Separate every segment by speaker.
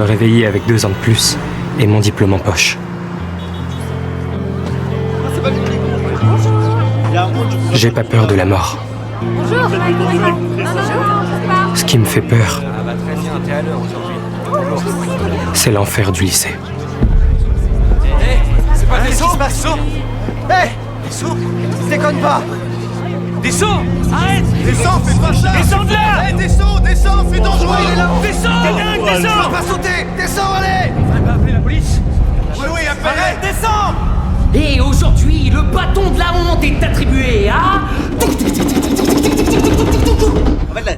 Speaker 1: Me réveiller avec 2 ans de plus et mon diplôme en poche. J'ai pas peur de la mort.
Speaker 2: Bonjour.
Speaker 1: Ce qui me fait peur, c'est l'enfer du lycée.
Speaker 3: C'est pas des sauts, Hé, des sauts, déconne pas. Des sauts, arrête. Descends, fais pas ça. Descends de là. Hé, descends, fais ton joie. Descends. Quelqu'un, descends. Va pas sauter, descends, allez. Fallait pas appeler la police. Oui, appelle. Descends.
Speaker 4: Et aujourd'hui, le bâton de la honte est attribué à...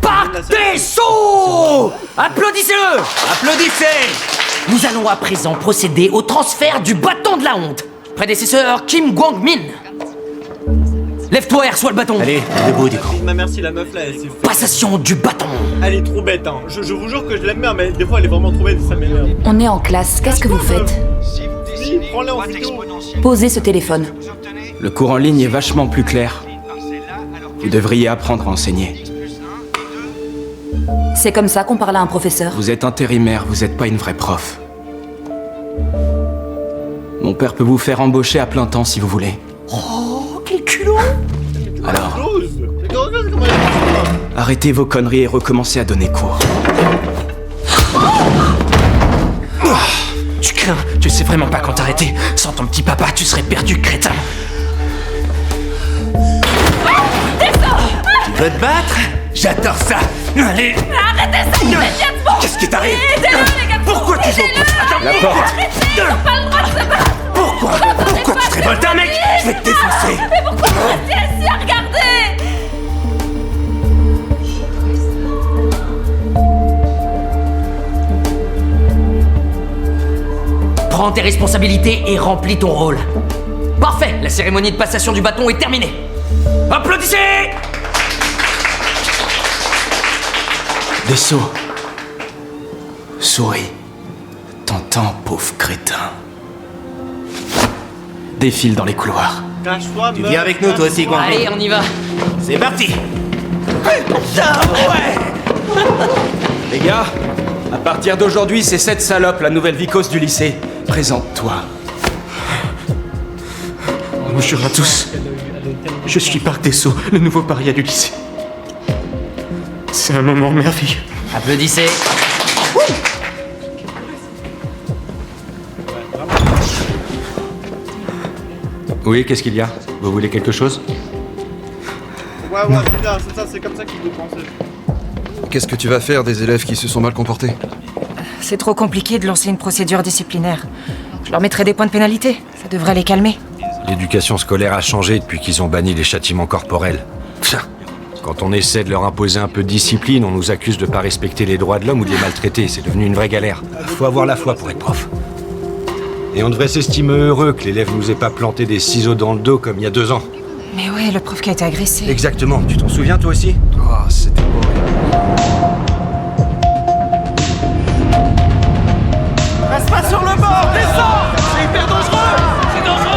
Speaker 4: Parc des Sceaux. Applaudissez-le. Applaudissez. Nous allons à présent procéder au transfert du bâton de la honte. Prédécesseur Kim Gwang-min. Lève-toi et reçois le bâton.
Speaker 5: Allez, debout du coup.
Speaker 6: Merci la meuf là, elle s'est fait.
Speaker 4: Passation du bâton.
Speaker 6: Elle est trop bête hein. Je vous jure que je l'aime bien, mais des fois elle est vraiment trop bête et ça m'énerve.
Speaker 2: On est en classe, qu'est-ce que vous faites?
Speaker 6: Oui, prends-le en vidéo.
Speaker 2: Posez ce téléphone.
Speaker 5: Le cours en ligne est vachement plus clair. Vous devriez apprendre à enseigner.
Speaker 2: C'est comme ça qu'on parle à un professeur.
Speaker 5: Vous êtes intérimaire, vous n'êtes pas une vraie prof. Mon père peut vous faire embaucher à plein temps si vous voulez.
Speaker 4: Oh, quel culot.
Speaker 5: Alors,
Speaker 6: Close. C'est comment elle a fait ça?
Speaker 5: arrêtez vos conneries et recommencez à donner cours.
Speaker 4: Tu crains, tu sais vraiment pas quand t'arrêter. Sans ton petit papa, tu serais perdu, crétin.
Speaker 5: Tu veux te battre? J'adore ça. Allez.
Speaker 7: Arrêtez ça immédiatement!
Speaker 5: Qu'est-ce qui t'arrive?
Speaker 7: Aidez-le, les gars!
Speaker 5: Pourquoi tu joues?
Speaker 7: Aidez-le!
Speaker 5: La porte.
Speaker 7: Arrêtez, ils ont pas le droit de se battre!
Speaker 5: Pourquoi tu te révoltes, un mec? Je vais te défoncer.
Speaker 7: Mais pourquoi vous restez assis à regarder?
Speaker 4: Prends tes responsabilités et remplis ton rôle. Parfait, la cérémonie de passation du bâton est terminée. Applaudissez!
Speaker 5: Des sauts. Souris. T'entends, pauvre crétin. Défile dans les couloirs.
Speaker 6: Cache-toi,
Speaker 3: Tu
Speaker 6: meuf.
Speaker 3: viens avec nous toi aussi, Gwang.
Speaker 4: Allez, on y va.
Speaker 3: C'est parti.
Speaker 5: Les gars, à partir d'aujourd'hui, c'est cette salope, la nouvelle vicose du lycée. Présente-toi.
Speaker 8: Bonjour à tous. Je suis Parc des Sceaux, le nouveau paria du lycée. C'est un moment merveilleux.
Speaker 4: Applaudissez.
Speaker 9: Oui, qu'est-ce qu'il y a? Vous voulez quelque chose?
Speaker 6: Ouais, c'est ça, c'est comme ça qu'il faut penser.
Speaker 10: Qu'est-ce que tu vas faire des élèves qui se sont mal comportés?
Speaker 11: C'est trop compliqué de lancer une procédure disciplinaire. Je leur mettrai des points de pénalité. Ça devrait les calmer.
Speaker 9: L'éducation scolaire a changé depuis qu'ils ont banni les châtiments corporels. Pfff. Quand on essaie de leur imposer un peu de discipline, on nous accuse de pas respecter les droits de l'homme ou de les maltraiter. C'est devenu une vraie galère. Faut avoir la foi pour être prof. Et on devrait s'estimer heureux que l'élève nous ait pas planté des ciseaux dans le dos comme il y a 2 ans.
Speaker 11: Mais ouais, le prof qui a été agressé.
Speaker 9: Exactement. Tu t'en souviens toi aussi? Oh, c'était horrible.
Speaker 3: Passe pas sur le bord, descends. C'est hyper dangereux. C'est dangereux.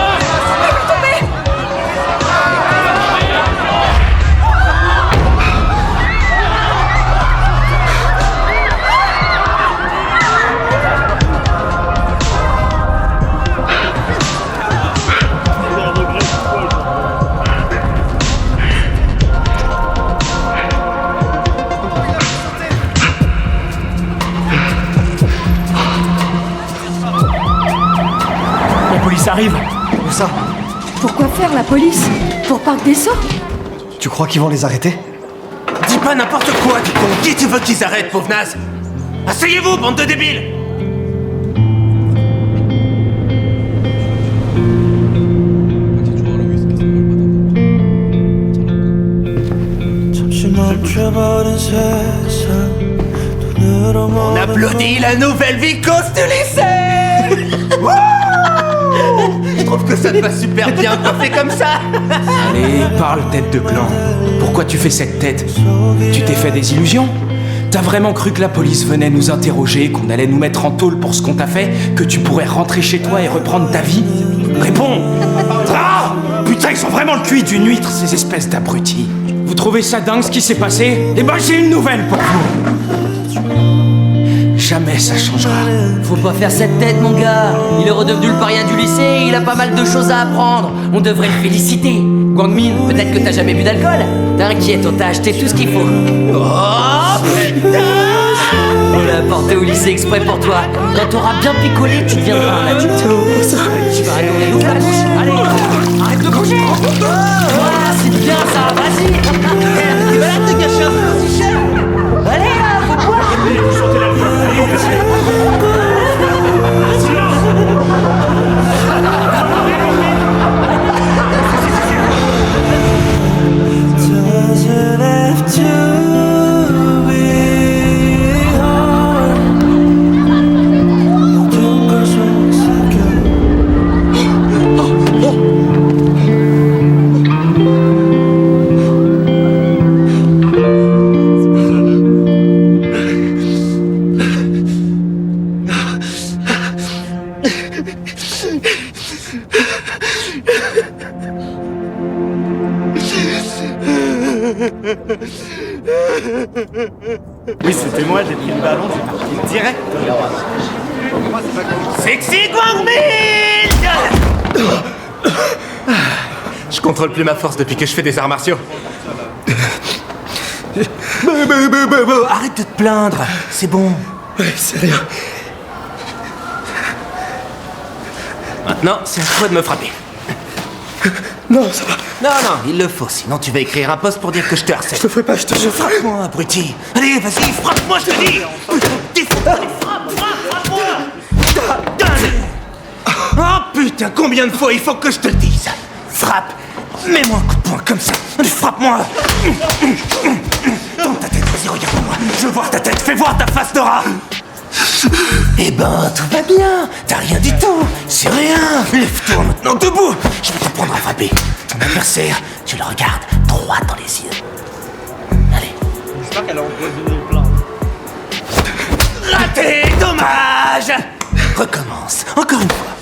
Speaker 8: La police arrive.
Speaker 10: Où ça?
Speaker 2: Pourquoi faire la police? Pour Parc des Sceaux?
Speaker 10: Tu crois qu'ils vont les arrêter?
Speaker 3: Dis pas n'importe quoi, dis con. Qui tu veux qu'ils arrêtent, pauvre naze? Asseyez-vous, bande de débiles. On applaudit la nouvelle vicose du lycée. Je trouve que ça te va super bien coiffé comme ça.
Speaker 5: Allez, parle, tête de gland. Pourquoi tu fais cette tête? Tu t'es fait des illusions? T'as vraiment cru que la police venait nous interroger, qu'on allait nous mettre en tôle pour ce qu'on t'a fait, que tu pourrais rentrer chez toi et reprendre ta vie? Réponds! Ah! Putain, ils sont vraiment le cul d'une huître, ces espèces d'abrutis. Vous trouvez ça dingue ce qui s'est passé? Eh ben j'ai une nouvelle pour vous. Jamais ça changera.
Speaker 4: Faut pas faire cette tête, mon gars. Il est redevenu le paria du lycée et il a pas mal de choses à apprendre. On devrait le féliciter. Guangmin, peut-être que t'as jamais bu d'alcool. T'inquiète, on t'a acheté tout ce qu'il faut. Oh putain! On l'a apporté au lycée exprès pour toi. Quand t'auras bien picolé, tu deviendras un adulte. Tu vas adorer. Ouvre la bouche. Allez, arrête de bouger. Voilà, c'est bien ça. Vas-y. Tu vas là te cacher un peu au t-shirt. Allez là, faut boire.
Speaker 6: Oui, c'était moi, j'ai pris le ballon, j'ai parti direct.
Speaker 4: Sexy Guangmin!
Speaker 8: Je contrôle plus ma force depuis que je fais des arts martiaux.
Speaker 4: Arrête de te plaindre, c'est bon.
Speaker 8: Ouais, c'est rien.
Speaker 4: Maintenant, c'est à toi de me frapper.
Speaker 8: Non, ça va.
Speaker 4: Non, il le faut, sinon tu vas écrire un post pour dire que je te harcèle.
Speaker 8: Je te ferai pas, je te jure.
Speaker 4: Frappe-moi, abruti. Allez, vas-y, frappe-moi, je te dis. Frappe-moi. Oh putain, combien de fois il faut que je te le dise? Frappe. Mets-moi un coup de poing comme ça. Allez, frappe-moi. Tourne ta tête, vas-y, regarde-moi. Je veux voir ta tête, fais voir ta face de rat. Eh ben, tout va bien. T'as rien du tout. C'est rien. Lève-toi maintenant debout. Je vais t'apprendre à frapper. Ton adversaire, tu le regardes droit dans les yeux. Allez.
Speaker 6: J'espère qu'elle a empoisonné le plan.
Speaker 4: Raté. Dommage. Recommence. Encore une fois.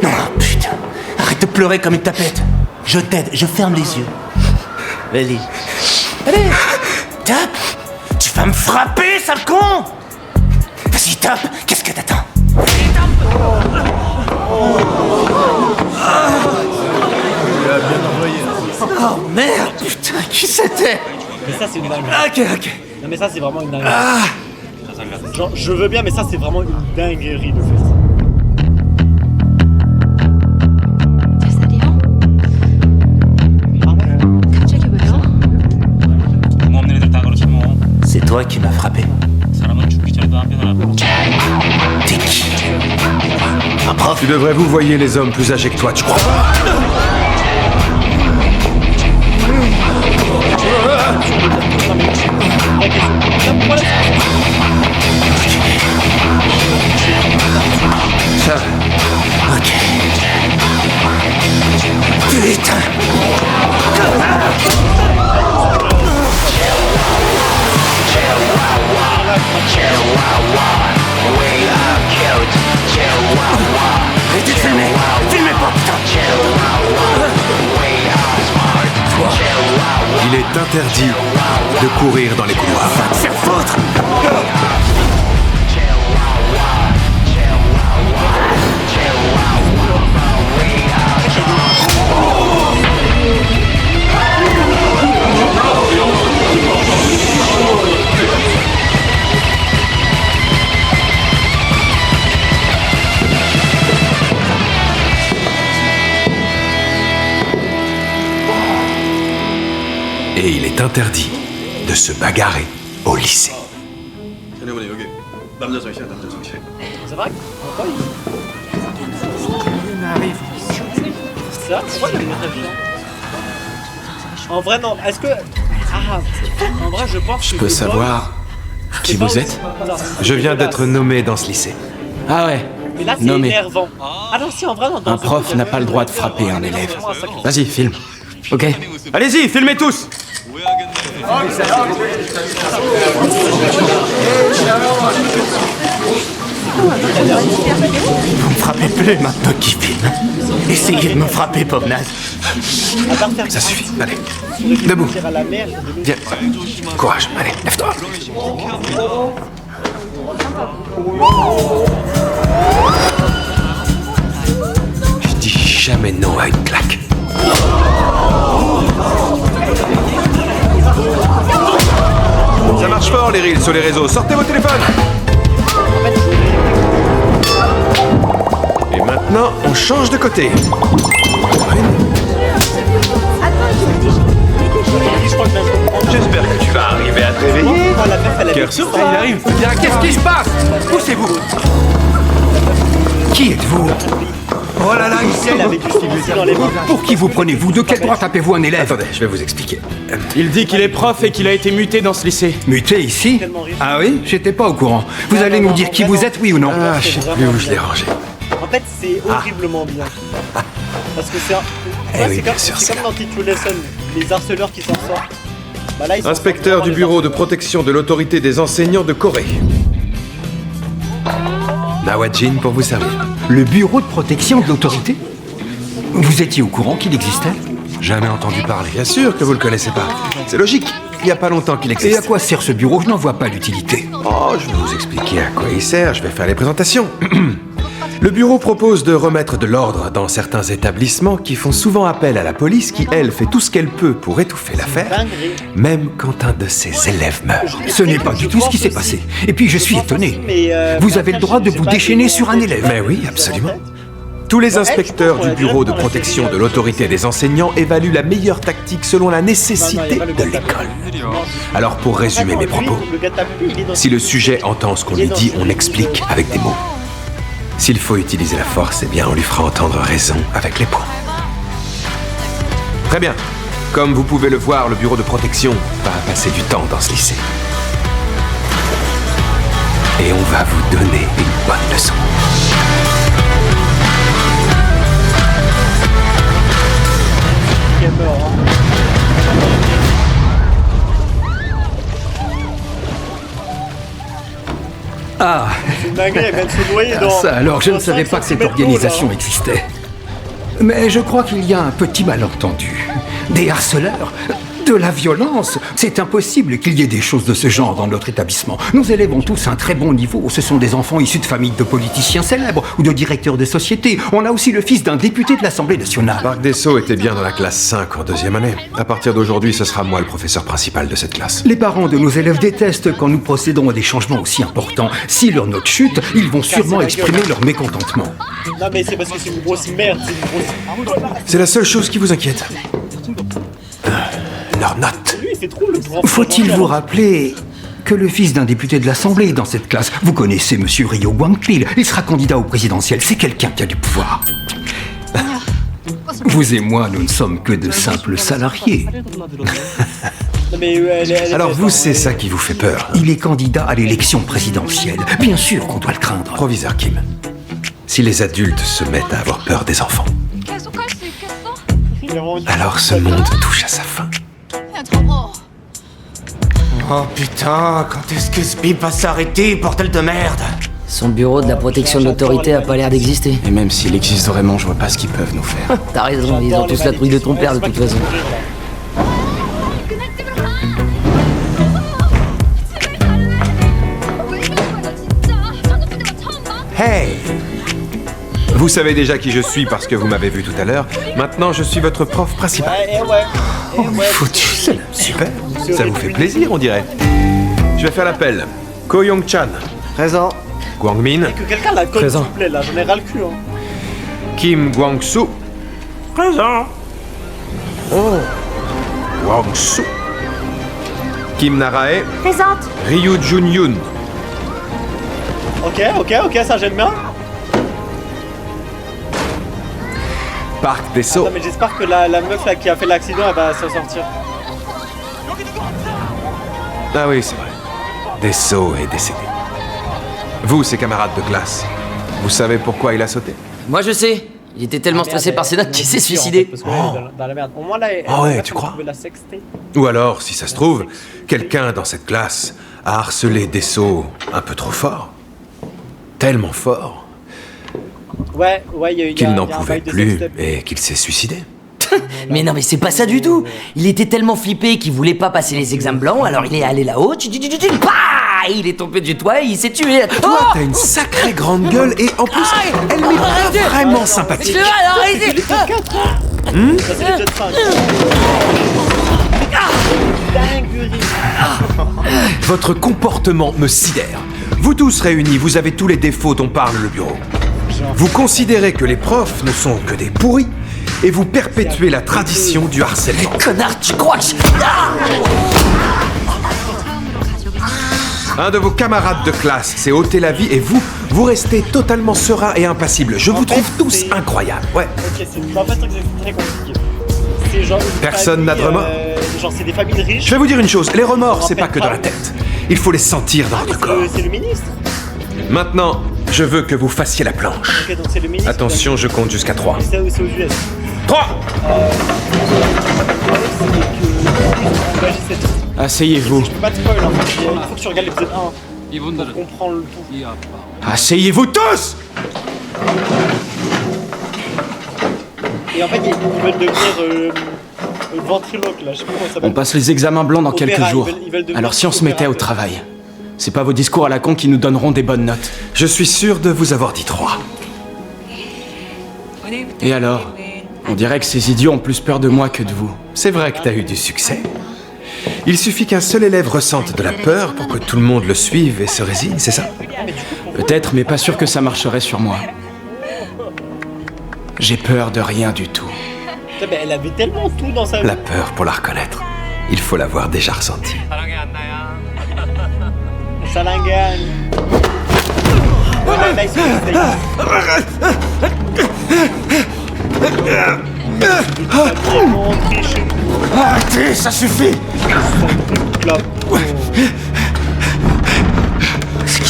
Speaker 4: Non, putain. Arrête de pleurer comme une tapette. Je t'aide. Je ferme les yeux. Vas-y. Allez. Tape. Tu vas me frapper, sale con. Vas-y, tape. Qu'est-ce que t'attends? Oh merde, putain, qui c'était?
Speaker 6: Mais ça, c'est une dinguerie.
Speaker 4: Ok.
Speaker 6: Non, mais ça, c'est vraiment une dinguerie. Genre, je veux bien, mais ça, c'est vraiment une dinguerie de faire ça.
Speaker 4: C'est toi qui m'as frappé. T'es qui? Un prof?
Speaker 9: Tu devrais vous voyer les hommes plus âgés que toi, tu crois pas?
Speaker 4: Ça. Ok. Putain. Arrêtez de filmer. Filmez pas, putain.
Speaker 9: Il est interdit de courir dans les couloirs.
Speaker 4: Va te faire foutre.
Speaker 9: Et il est interdit de se bagarrer au lycée.
Speaker 6: C'est vrai? Pourquoi il... C'est vrai? Pourquoi il a mis très bien? En vrai, non. Est-ce que... Ah, en vrai, je pense que...
Speaker 5: Je peux savoir qui vous êtes?
Speaker 9: Je viens d'être nommé dans ce lycée.
Speaker 5: Ah ouais,
Speaker 6: Mais là, c'est
Speaker 5: nommé.
Speaker 6: énervant. Ah non, si, en vrai, non.
Speaker 5: Un prof n'a pas le droit de frapper un élève.
Speaker 9: Vas-y, filme.
Speaker 5: Ok.
Speaker 9: Allez-y, filmez tous.
Speaker 4: Vous me frappez plus maintenant qu'il filme. Essayez de me frapper, pauvre naze.
Speaker 9: Ça suffit, allez. Debout. Viens. Courage, allez, lève-toi. Je dis jamais non à une claque.
Speaker 12: Ça marche fort les reels sur les réseaux, sortez vos téléphones. Et maintenant, on change de côté. J'espère que tu vas arriver à te réveiller.
Speaker 5: Kerso, il arrive. Bien, qu'est-ce qui se passe? Poussez-vous.
Speaker 13: Qui êtes-vous?
Speaker 12: Oh là là, il sait.
Speaker 13: Pour qui vous prenez-vous? De quel droit tapez-vous un élève?
Speaker 9: Attendez, je vais vous expliquer.
Speaker 5: Il dit qu'il est prof et qu'il a été muté dans ce lycée.
Speaker 13: Muté ici? Ah oui? J'étais pas au courant. Vous allez nous dire qui vous êtes, oui ou non?
Speaker 9: Ah, je sais plus où je l'ai rangé.
Speaker 6: En fait, c'est horriblement bien. Parce que c'est comme dans Teach You Lesson, les harceleurs qui s'en sortent. Bah là, ils s'en
Speaker 12: Inspecteur
Speaker 6: sortent
Speaker 12: du Bureau de protection de l'autorité des enseignants de Corée.
Speaker 9: Nawajin pour vous servir.
Speaker 13: Le bureau de protection de l'autorité? Vous étiez au courant qu'il existait?
Speaker 9: Jamais entendu parler.
Speaker 12: Bien sûr que vous le connaissez pas. C'est logique. Il n'y a pas longtemps qu'il existe.
Speaker 13: Et à quoi sert ce bureau? Je n'en vois pas l'utilité.
Speaker 12: Oh, je vais vous expliquer à quoi il sert. Je vais faire les présentations. Le bureau propose de remettre de l'ordre dans certains établissements qui font souvent appel à la police qui, elle, fait tout ce qu'elle peut pour étouffer l'affaire, même quand un de ses élèves meurt.
Speaker 13: Ce n'est pas du tout ce qui s'est passé. Et puis je suis étonné. Vous avez le droit de vous déchaîner sur un élève.
Speaker 12: Mais oui, absolument. Tous les inspecteurs du Bureau de protection de l'autorité des enseignants évaluent la meilleure tactique selon la nécessité de l'école. Alors pour résumer mes propos, si le sujet entend ce qu'on lui dit, on explique avec des mots. S'il faut utiliser la force, eh bien on lui fera entendre raison avec les poings. Très bien. Comme vous pouvez le voir, le bureau de protection va passer du temps dans ce lycée. Et on va vous donner une bonne leçon.
Speaker 13: Ah,
Speaker 6: c'est une dinguerie, elle vient de se noyer dans...
Speaker 13: ça alors, je ne savais pas que cette organisation existait. Mais je crois qu'il y a un petit malentendu. Des harceleurs, de la violence. C'est impossible qu'il y ait des choses de ce genre dans notre établissement. Nos élèves ont tous un très bon niveau. Ce sont des enfants issus de familles de politiciens célèbres ou de directeurs de société. On a aussi le fils d'un député de l'Assemblée nationale.
Speaker 12: Park Desso était bien dans la classe 5 en deuxième année. À partir d'aujourd'hui, ce sera moi le professeur principal de cette classe.
Speaker 13: Les parents de nos élèves détestent quand nous procédons à des changements aussi importants. Si leur note chute, ils vont sûrement exprimer leur mécontentement.
Speaker 6: Non mais c'est parce que c'est une grosse merde,
Speaker 12: C'est la seule chose qui vous inquiète. Leur note.
Speaker 6: Lui, c'est trop le prof.
Speaker 13: Faut-il vous rappeler que le fils d'un député de l'Assemblée est dans cette classe? Vous connaissez Monsieur Ryo Gwangpil. Il sera candidat au présidentiel. C'est quelqu'un qui a du pouvoir. Vous et moi, nous ne sommes que de simples salariés.
Speaker 12: Alors vous, c'est ça qui vous fait peur.
Speaker 13: Il est candidat à l'élection présidentielle. Bien sûr qu'on doit le craindre.
Speaker 12: Proviseur Kim, si les adultes se mettent à avoir peur des enfants, alors ce monde touche à sa fin.
Speaker 5: Oh putain, quand est-ce que ce pipe va s'arrêter, bordel de merde?
Speaker 4: Son bureau de la protection de l'autorité a pas l'air d'exister.
Speaker 5: Et même s'il existe vraiment, je vois pas ce qu'ils peuvent nous faire.
Speaker 4: T'as raison, ils ont tous la trouille de ton père de toute façon.
Speaker 12: Hey! Vous savez déjà qui je suis parce que vous m'avez vu tout à l'heure. Maintenant, je suis votre prof principal.
Speaker 13: Foutu, c'est
Speaker 12: super. Ça vous fait plaisir, on dirait. Je vais faire l'appel. Ko Young-chan.
Speaker 3: Présent.
Speaker 12: Gwangmin.
Speaker 6: Que quelqu'un la colle, s'il vous plaît, là, j'en ai ras le cul. Hein.
Speaker 12: Kim Gwang-soo.
Speaker 6: Présent.
Speaker 12: Oh. Gwang-soo. Kim Narae.
Speaker 7: Présente.
Speaker 12: Ryu Jun-yoon.
Speaker 6: Ok, ça j'aime bien.
Speaker 12: Park Desso.
Speaker 6: Non mais j'espère que la meuf là qui a fait l'accident, elle va s'en sortir.
Speaker 12: Ah oui, c'est vrai. Desso est décédé. Vous, ses camarades de classe, vous savez pourquoi il a sauté?
Speaker 4: Moi je sais. Il était tellement stressé par ses notes qu'il s'est suicidé.
Speaker 6: Dans la merde. Au moins là,
Speaker 12: Ah ouais, tu crois? Ou alors, si ça se trouve, quelqu'un dans cette classe a harcelé Desso un peu trop fort. Tellement fort
Speaker 6: ouais,
Speaker 12: qu'il n'en pouvait plus et qu'il s'est suicidé.
Speaker 4: Mais non, mais c'est pas ça du tout. Il était tellement flippé qu'il voulait pas passer les examens blancs, alors il est allé là-haut, il est tombé du toit et il s'est tué.
Speaker 12: Toi, t'as une sacrée grande gueule et en plus, elle m'est pas vraiment sympathique.
Speaker 4: Arrêtez.
Speaker 6: Ça, c'est le jet 5. Dinguerie.
Speaker 12: Votre comportement me sidère. Vous tous réunis, vous avez tous les défauts dont parle le bureau. Vous considérez que les profs ne sont que des pourris et vous perpétuez la tradition du harcèlement.
Speaker 4: Connard, tu crois que
Speaker 12: Un de vos camarades de classe s'est ôté la vie et vous restez totalement serein et impassible. Je vous trouve tous incroyables. Ouais.
Speaker 6: Ok, c'est en fait c'est très compliqué. C'est genre une
Speaker 12: Personne n'a de
Speaker 6: famille,
Speaker 12: remords.
Speaker 6: Genre c'est des familles riches.
Speaker 12: Je vais vous dire une chose, les remords, c'est pas que dans la tête. Il faut les sentir dans votre corps.
Speaker 6: C'est le ministre.
Speaker 12: Maintenant, je veux que vous fassiez la planche.
Speaker 6: Ok, donc c'est le ministre.
Speaker 12: Attention, je compte jusqu'à 3.
Speaker 6: C'est aux US.
Speaker 12: 3.
Speaker 5: Asseyez-vous.
Speaker 6: Je peux pas te spoil en fait. Il faut que tu regardes l'épisode 1 pour comprendre le tout.
Speaker 5: Asseyez-vous tous.
Speaker 6: Et en fait, ils veulent devenir ventriloque là, je sais pas comment ça s'appelle.
Speaker 5: On passe les examens blancs dans quelques
Speaker 6: Opéra,
Speaker 5: jours.
Speaker 6: ils veulent devenir
Speaker 5: Alors si on se mettait au travail, c'est pas vos discours à la con qui nous donneront des bonnes notes.
Speaker 12: Je suis sûr de vous avoir dit 3.
Speaker 5: Et alors? On dirait que ces idiots ont plus peur de moi que de vous.
Speaker 12: C'est vrai que t'as eu du succès. Il suffit qu'un seul élève ressente de la peur pour que tout le monde le suive et se résigne, c'est ça?
Speaker 5: Peut-être, mais pas sûr que ça marcherait sur moi. J'ai peur de rien du tout.
Speaker 6: Putain, mais elle avait tellement tout dans sa vie.
Speaker 12: La peur, pour la reconnaître, il faut l'avoir déjà ressentie.
Speaker 6: Salangan. Là, il se
Speaker 12: Arrêtez, ça suffit!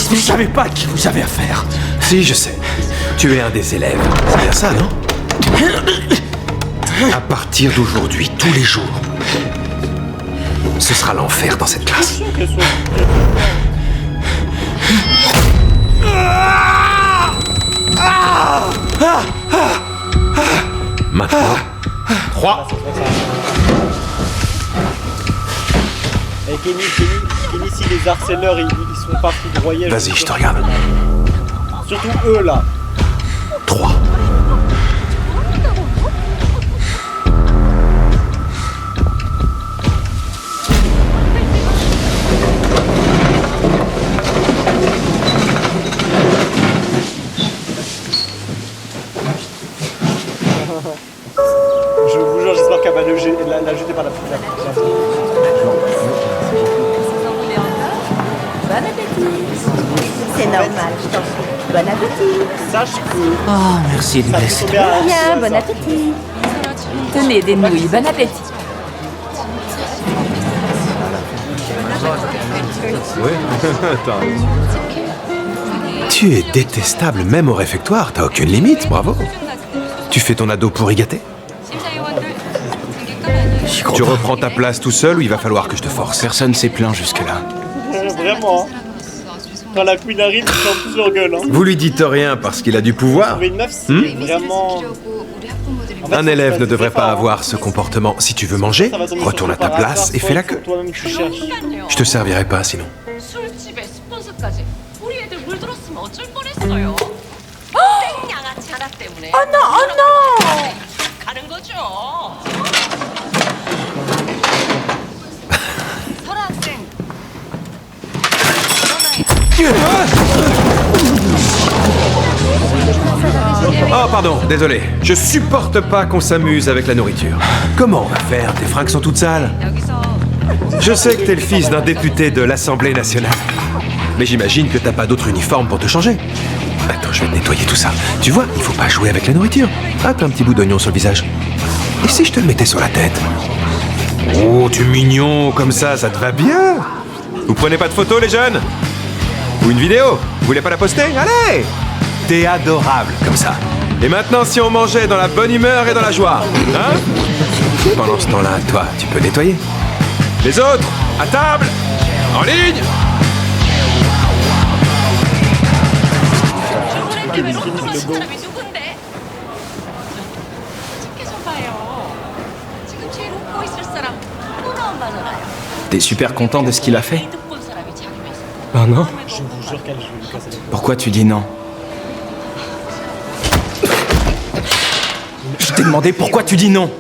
Speaker 5: Vous savez pas à qui vous avez affaire.
Speaker 12: Si, je sais. Tu es un des élèves. C'est bien ça, non? À partir d'aujourd'hui, tous les jours, ce sera l'enfer dans cette classe. Maintenant, 3.
Speaker 6: Et Kenny, si les harceleurs ils sont pas foudroyés.
Speaker 12: Vas-y, je te regarde.
Speaker 6: Surtout eux là.
Speaker 12: 3.
Speaker 6: Je vous jure, j'espère qu'elle va la jeter par la fenêtre.
Speaker 7: Bon appétit. C'est normal, je t'en prie. Bon appétit.
Speaker 6: Sache que...
Speaker 4: Oh, merci de me laisser.
Speaker 7: Bien, bon appétit. Tenez des nouilles, bon appétit.
Speaker 12: Tu es détestable même au réfectoire, t'as aucune limite, bravo. Tu fais ton ado pour y gâter? Tu reprends ta place tout seul ou il va falloir que je te force?
Speaker 5: Personne s'est plaint jusque-là.
Speaker 6: Vraiment. Quand la queen arrive, ils sont tous leur gueule. Hein.
Speaker 12: Vous lui dites rien parce qu'il a du pouvoir?
Speaker 6: Trouver une meuf, c'est vraiment... En fait,
Speaker 12: Un élève ne devrait pas avoir ce comportement. Si tu veux manger, retourne à ta place et fais la queue.
Speaker 6: Toi-même, tu cherches.
Speaker 12: Je te servirai pas sinon.
Speaker 7: 술집에 스폰서까지 우리 애들 물들었으면 어쩔 뻔했어요. 양아치 하나 때문에. Oh non, oh non! 가는 거죠. 설아 학생.
Speaker 12: Oh pardon, désolé. Je supporte pas qu'on s'amuse avec la nourriture. Comment on va faire? Tes fringues sont toutes sales. Je sais que t'es le fils d'un député de l'Assemblée nationale. Mais j'imagine que t'as pas d'autre uniforme pour te changer. Attends, je vais te nettoyer tout ça. Tu vois, il faut pas jouer avec la nourriture. Hop, un petit bout d'oignon sur le visage. Et si je te le mettais sur la tête? Oh, tu es mignon, comme ça te va bien. Vous prenez pas de photos, les jeunes? Ou une vidéo? Vous voulez pas la poster? Allez! T'es adorable, comme ça. Et maintenant, si on mangeait dans la bonne humeur et dans la joie, hein? Pendant ce temps-là, toi, tu peux nettoyer. Les autres, à table! En ligne!
Speaker 7: 사람이 누군데? 어떻게 좀 봐요.
Speaker 5: T'es super content de ce qu'il a fait?
Speaker 1: Oh non.
Speaker 6: Je vous jure qu'elle, je vais lui casser les couilles.
Speaker 5: Pourquoi tu dis non? Je t'ai demandé pourquoi tu dis non.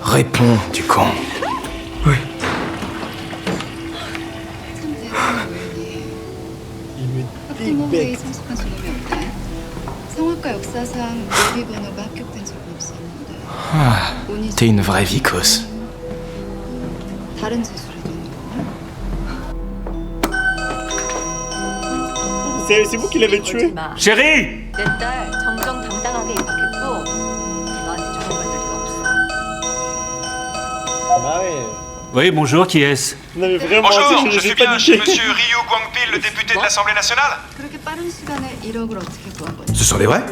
Speaker 5: Réponds, du con.
Speaker 1: Oui.
Speaker 6: Il me
Speaker 14: 학부모회의
Speaker 6: bec.
Speaker 14: 성숙한 소년이 없대. 성악과 역사상 예비 번호가 합격된 적은 없었는데
Speaker 5: Ah, t'es une vraie vicose.
Speaker 14: 다른 재수를 듣는 거.
Speaker 6: C'est vous qui l'avez tué.
Speaker 7: Chérie! 내 딸 정정당당하게 입학했고 너한테 좋은 말 일 없어.
Speaker 6: Ah ouais.
Speaker 15: Oui, bonjour, qui est-ce?
Speaker 6: Non mais vraiment,
Speaker 16: Bonjour,
Speaker 6: je
Speaker 16: je
Speaker 6: suis
Speaker 16: suis
Speaker 6: pas
Speaker 16: bien
Speaker 6: niqué.
Speaker 16: chez Monsieur Ryu Guangpil, le député de l'Assemblée nationale.
Speaker 14: 그렇게 빠른 시간에 1억을 어떻게 구한 거지?
Speaker 12: Ce sont des vrais?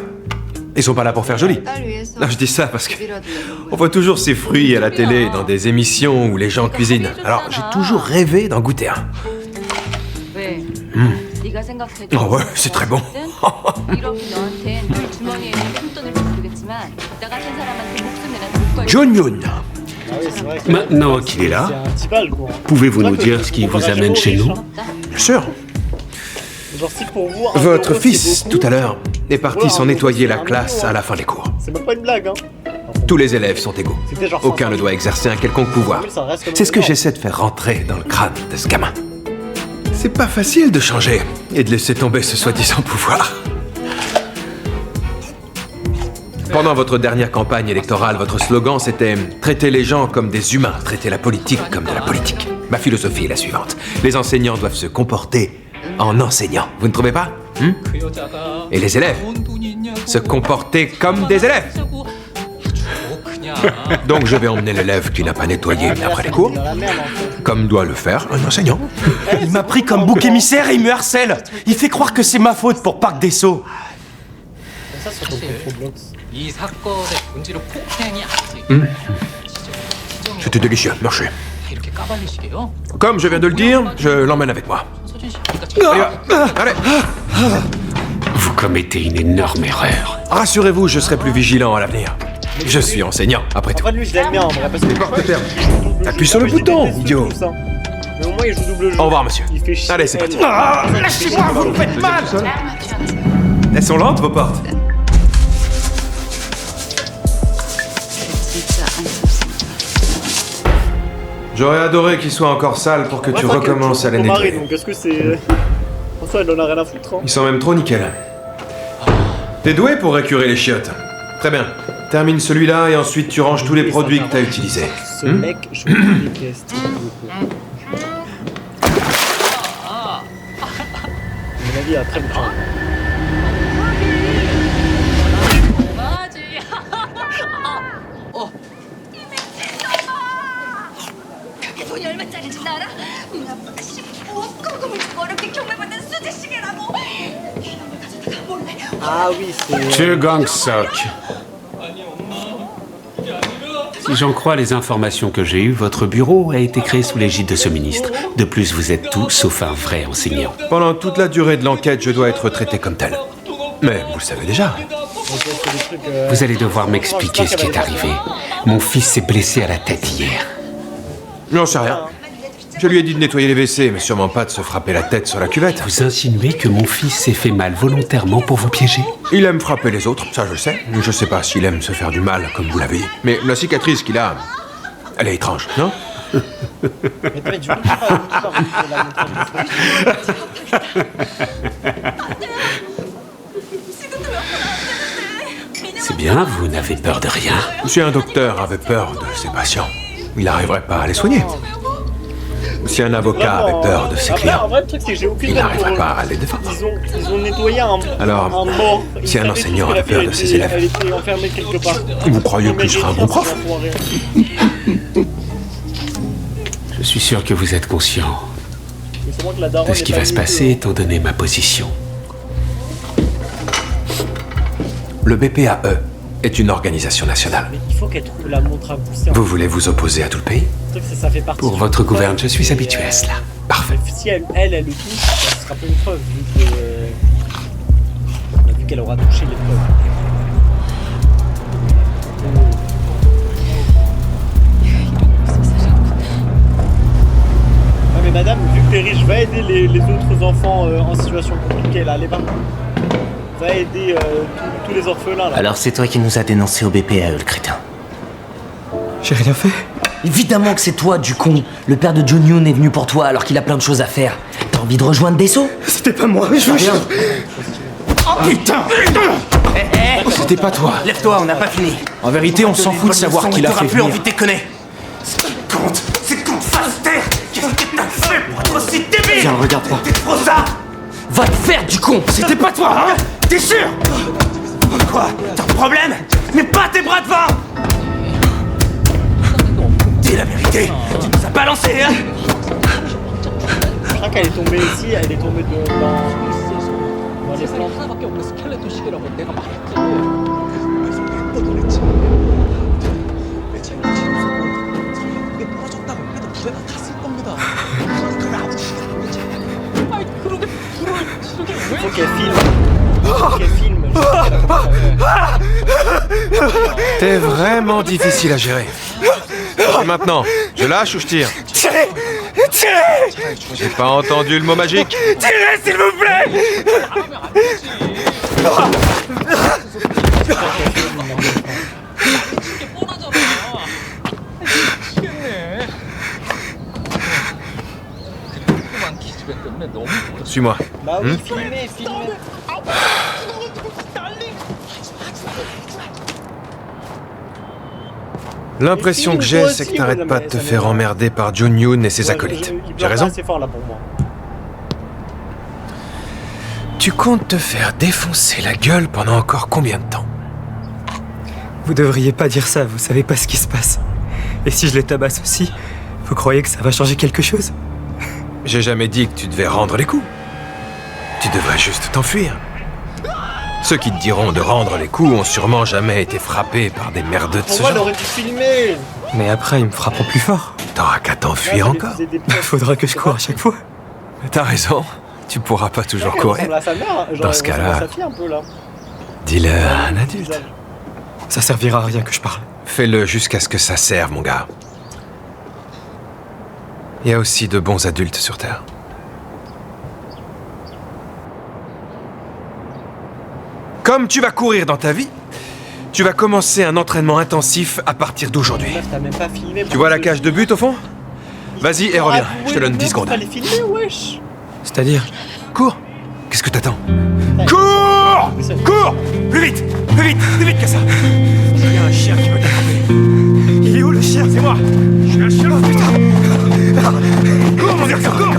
Speaker 12: Ils sont pas là pour faire joli.
Speaker 14: 딸 위해서
Speaker 12: Non, je dis ça parce que
Speaker 14: 비라도
Speaker 12: on voit toujours ces fruits à la télé dans des émissions où les gens cuisinent. Alors j'ai toujours rêvé d'en goûter un.
Speaker 7: 왜? 네가 생각해도
Speaker 12: Oh ouais, c'est très bon.
Speaker 7: 이렇게 너한테 늘 주머니에 있는 푼돈일지 모르겠지만 나 같은 사람한테 목숨 내나 줄 거야.
Speaker 12: Jonyun.
Speaker 6: Ah oui, c'est vrai que
Speaker 15: Maintenant qu'il est là,
Speaker 6: c'est un petit bal, quoi.
Speaker 15: pouvez-vous nous
Speaker 6: C'est vrai
Speaker 15: dire
Speaker 6: que
Speaker 15: ce qui
Speaker 6: on
Speaker 15: vous
Speaker 6: va
Speaker 15: amène
Speaker 6: gérer
Speaker 15: chez
Speaker 6: aux
Speaker 15: nous?
Speaker 6: riches, hein.
Speaker 12: Bien sûr.
Speaker 6: Genre si pour vous, un
Speaker 12: Votre
Speaker 6: euro,
Speaker 12: fils,
Speaker 6: c'est beaucoup.
Speaker 12: tout à l'heure, est parti
Speaker 6: Voilà,
Speaker 12: s'en
Speaker 6: un
Speaker 12: nettoyer
Speaker 6: euro,
Speaker 12: la
Speaker 6: c'est un
Speaker 12: classe
Speaker 6: million,
Speaker 12: à la
Speaker 6: hein.
Speaker 12: fin des cours.
Speaker 6: C'est même pas une blague, hein.
Speaker 12: Tous les élèves sont égaux.
Speaker 6: C'était genre
Speaker 12: Aucun
Speaker 6: 500
Speaker 12: ne doit exercer un quelconque pouvoir.
Speaker 6: Ça reste quand même
Speaker 12: C'est ce que
Speaker 6: énorme.
Speaker 12: j'essaie de faire rentrer dans le crâne de ce gamin. C'est pas facile de changer et de laisser tomber ce soi-disant pouvoir. Pendant votre dernière campagne électorale, votre slogan c'était « Traiter les gens comme des humains, traiter la politique comme de la politique ». Ma philosophie est la suivante. Les enseignants doivent se comporter en enseignant. Vous ne trouvez pas Et les élèves se comporter comme des élèves. Donc je vais emmener l'élève qui n'a pas nettoyé après les cours, comme doit le faire un enseignant.
Speaker 5: Il m'a pris comme bouc émissaire et il me harcèle. Il fait croire que c'est ma faute pour Parc des Sceaux.
Speaker 6: Ça sur ton Roblox.
Speaker 12: C'était délicieux, merci. Comme je viens de le dire, je l'emmène avec moi. Allez,
Speaker 15: Vous commettez une énorme erreur.
Speaker 12: rassurez-vous, je serai plus vigilant à l'avenir. Je suis enseignant, après tout.
Speaker 6: En fait, lui, je l'aime bien en vrai parce que.
Speaker 12: Appuie sur le bouton, idiot.
Speaker 6: Mais au moins, il joue double jeu.
Speaker 12: Au revoir, monsieur.
Speaker 6: Il fait chier.
Speaker 12: Allez, c'est parti.
Speaker 5: Lâchez-moi, vous me faites mal.
Speaker 12: Elles sont lentes, vos portes. J'aurais adoré qu'il soit encore sale pour que tu recommences à les nettoyer.
Speaker 6: Donc, est-ce que c'est. François, elle en a rien à foutre. Hein.
Speaker 12: Ils sont même trop nickel. T'es doué pour récurer les chiottes. Très bien. Termine celui-là et ensuite tu ranges tous les produits que t'as utilisés.
Speaker 6: Ce mec, je me déteste. À mon avis, il a très bon travail.
Speaker 7: 그게 돈이 얼마짜리인지 알아? 우리 아빠가 15억 거금을 주고 어렵게 경매받은 수제시계라고. 이런 걸 가져다가 몰래.
Speaker 6: Ah oui, c'est.
Speaker 15: Monsieur Gangsok. Si j'en crois les informations que j'ai eues, votre bureau a été créé sous l'égide de ce ministre. De plus, vous êtes tout sauf un vrai enseignant.
Speaker 12: Pendant toute la durée de l'enquête, je dois être traité comme tel. Mais vous le savez déjà.
Speaker 15: Vous allez devoir m'expliquer ce qui est arrivé. Mon fils s'est blessé à la tête hier.
Speaker 12: J'en sais rien. Je lui ai dit de nettoyer les WC, mais sûrement pas de se frapper la tête sur la cuvette.
Speaker 15: Vous insinuez que mon fils s'est fait mal volontairement pour vous piéger?
Speaker 12: Il aime frapper les autres, ça je le sais. Je sais pas s'il aime se faire du mal, comme vous l'avez dit. Mais la cicatrice qu'il a, elle est étrange, non?
Speaker 15: C'est bien, vous n'avez peur de rien.
Speaker 12: Si un docteur avait peur de ses patients, il n'arriverait pas à les soigner. Si un avocat avait peur de ses clients,
Speaker 6: En vrai, le truc, c'est que j'ai aucune
Speaker 12: il
Speaker 6: peine
Speaker 12: n'arriverait
Speaker 6: pour
Speaker 12: pas
Speaker 6: eux.
Speaker 12: à les défendre.
Speaker 6: Ils ont nettoyé un
Speaker 12: Alors,
Speaker 6: mort.
Speaker 12: si un enseignant
Speaker 6: Elle
Speaker 12: avait peur de ses élèves,
Speaker 6: Elle était enfermée quelque part.
Speaker 12: vous croyez qu'il serait un bon prof?
Speaker 15: Je suis sûr que vous êtes conscient
Speaker 6: Mais c'est moi que la daronne
Speaker 15: de ce qui
Speaker 6: est pas
Speaker 15: va se
Speaker 6: venue,
Speaker 15: passer étant donné ma position.
Speaker 12: Le BPAE est une organisation nationale.
Speaker 6: Mais il faut qu'elle trouve la montre à pousser.
Speaker 12: Vous voulez vous opposer à tout le pays?
Speaker 6: Le truc, c'est que ça fait partie.
Speaker 15: Pour votre gouverne, je suis habitué à cela.
Speaker 12: Parfait.
Speaker 6: Si elle le touche, ça sera pas une preuve, vu qu'elle aura touché les preuves. madame, vu que t'es riche, va aider les autres enfants en situation compliquée là, les bas. Va aider tous les orphelins là.
Speaker 4: Alors c'est toi qui nous as dénoncé au BPAE, le crétin.
Speaker 1: J'ai rien fait.
Speaker 4: Évidemment que c'est toi, du con. Le père de John Yoon est venu pour toi alors qu'il a plein de choses à faire. T'as envie de rejoindre Desso?
Speaker 1: C'était pas moi, je veux rien.
Speaker 5: Oh putain! C'était pas toi.
Speaker 4: Lève-toi, on n'a pas fini.
Speaker 5: En vérité, on s'en fout de savoir qui l'a fait
Speaker 4: plus
Speaker 5: venir.
Speaker 4: envie de déconner.
Speaker 3: C'est con, Faster! Qu'est-ce que t'as fait pour être aussi débile?
Speaker 1: Tiens, regarde pas.
Speaker 3: T'es trop ça!
Speaker 4: Va te faire, du con.
Speaker 3: C'était pas toi, hein? T'es sûr? Quoi? T'as un problème? Mais pas tes bras devant! Dis la vérité! Tu nous as balancé, hein?
Speaker 6: Je crois qu'elle est tombée ici, elle est tombée dans les plantes. Il faut qu'elle filme. Il faut qu'elle filme.
Speaker 10: T'es vraiment difficile à gérer. Et maintenant, je lâche ou je tire?
Speaker 3: Tirez! Tirez!
Speaker 10: J'ai pas entendu le mot magique.
Speaker 3: Tirez, s'il vous plaît!
Speaker 10: Suis-moi.
Speaker 6: Bah oui, filmez, filmez.
Speaker 10: L'impression que j'ai, c'est que t'arrêtes pas de te faire emmerder par John Yoon et ses acolytes. J'ai raison?
Speaker 6: C'est fort là pour moi.
Speaker 10: Tu comptes te faire défoncer la gueule pendant encore combien de temps?
Speaker 1: Vous devriez pas dire ça, vous savez pas ce qui se passe. Et si je les tabasse aussi, vous croyez que ça va changer quelque chose?
Speaker 10: J'ai jamais dit que tu devais rendre les coups. Tu devrais juste t'enfuir. Ceux qui te diront de rendre les coups ont sûrement jamais été frappés par des merdeux de ce
Speaker 6: Pourquoi elle
Speaker 10: genre.
Speaker 6: aurait dû filmer?
Speaker 1: Mais après, ils me frapperont plus fort.
Speaker 10: T'auras qu'à t'enfuir encore.
Speaker 1: Faudra que je cours à chaque fois.
Speaker 10: T'as raison, tu pourras pas toujours courir. Dans ce cas-là, dis-le à un adulte.
Speaker 1: Ça servira à rien que je parle.
Speaker 10: Fais-le jusqu'à ce que ça serve, mon gars. Il y a aussi de bons adultes sur Terre. Comme tu vas courir dans ta vie, tu vas commencer un entraînement intensif à partir d'aujourd'hui. Tu vois la cage de but au fond? Vas-y et reviens, je te donne 10 secondes.
Speaker 1: C'est-à-dire?
Speaker 10: Cours. Qu'est-ce que t'attends? Cours! Cours! Plus vite que ça. Il y a un chien qui veut t'attraper.
Speaker 1: Il est où le chien?
Speaker 10: C'est moi. Je suis un chien. Oh, putain. Cours, mon garçon, cours!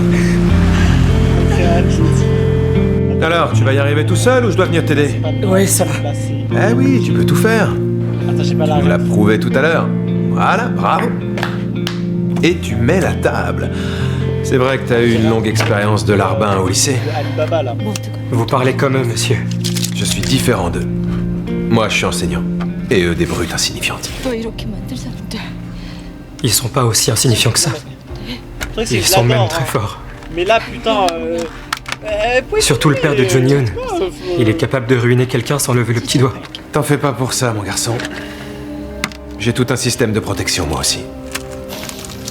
Speaker 10: Alors, tu vas y arriver tout seul ou je dois venir t'aider?
Speaker 1: Ouais, ça va.
Speaker 10: Eh oui, tu peux tout faire.
Speaker 6: Attends, j'ai pas la
Speaker 10: Tu nous l'as prouvé tout à l'heure. Voilà, bravo. Et tu mets la table. C'est vrai que t'as eu une longue expérience de larbin au lycée.
Speaker 6: Alibaba là.
Speaker 1: Vous parlez comme eux, monsieur.
Speaker 10: Je suis différent d'eux. Moi, je suis enseignant. Et eux, des brutes insignifiantes.
Speaker 1: Ils sont pas aussi insignifiants que ça.
Speaker 6: Truc, c'est
Speaker 1: Ils
Speaker 6: que
Speaker 1: sont même
Speaker 6: j'adore,
Speaker 1: très
Speaker 6: hein.
Speaker 1: forts.
Speaker 6: Mais là, putain.
Speaker 1: Surtout le père de John Yoon. Il est capable de ruiner quelqu'un sans lever le petit doigt.
Speaker 10: T'en fais pas pour ça, mon garçon. J'ai tout un système de protection, moi aussi.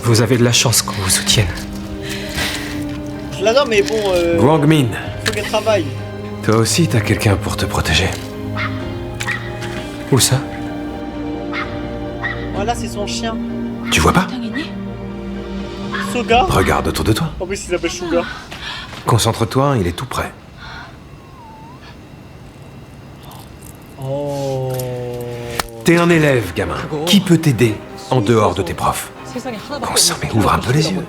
Speaker 1: Vous avez de la chance qu'on vous soutienne.
Speaker 6: Je l'adore, mais bon.
Speaker 10: Gwangmin,
Speaker 6: Faut qu'elle travaille.
Speaker 10: toi aussi, t'as quelqu'un pour te protéger.
Speaker 1: Où ça?
Speaker 6: Voilà, c'est son chien.
Speaker 10: Tu vois pas?
Speaker 6: Soga.
Speaker 10: Regarde autour de toi.
Speaker 6: En plus, il s'appelle Sugar.
Speaker 10: Concentre-toi, il est tout prêt.
Speaker 6: Oh.
Speaker 10: T'es un élève, gamin. Qui peut t'aider en dehors de tes profs? Bon sang, mais ouvre un peu les yeux.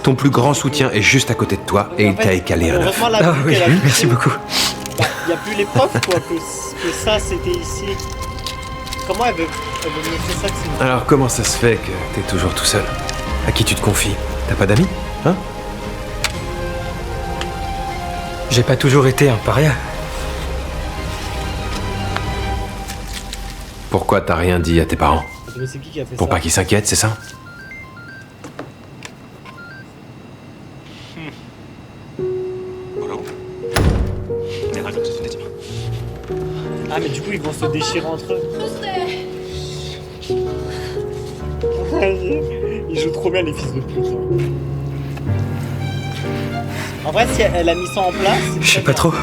Speaker 10: Ton plus grand soutien est juste à côté de toi et il t'a écalé un œuf.
Speaker 6: Heureusement, la
Speaker 1: Ah oui, merci beaucoup.
Speaker 6: Il n'y a plus les profs, quoi, que ça, c'était ici. Comment elle veut me faire ça que c'est...
Speaker 10: Alors comment ça se fait que t'es toujours tout seul? À qui tu te confies? T'as pas d'amis? Hein?
Speaker 1: J'ai pas toujours été un paria.
Speaker 10: Pourquoi t'as rien dit à tes parents?
Speaker 6: Mais c'est qui a fait
Speaker 10: Pour
Speaker 6: ça?
Speaker 10: pas qu'ils s'inquiètent, c'est ça?
Speaker 6: Ah, mais du coup, ils vont se déchirer entre eux. Ils jouent trop bien, les fils de pute. En vrai, si elle a mis ça en place...
Speaker 1: Je sais pas trop.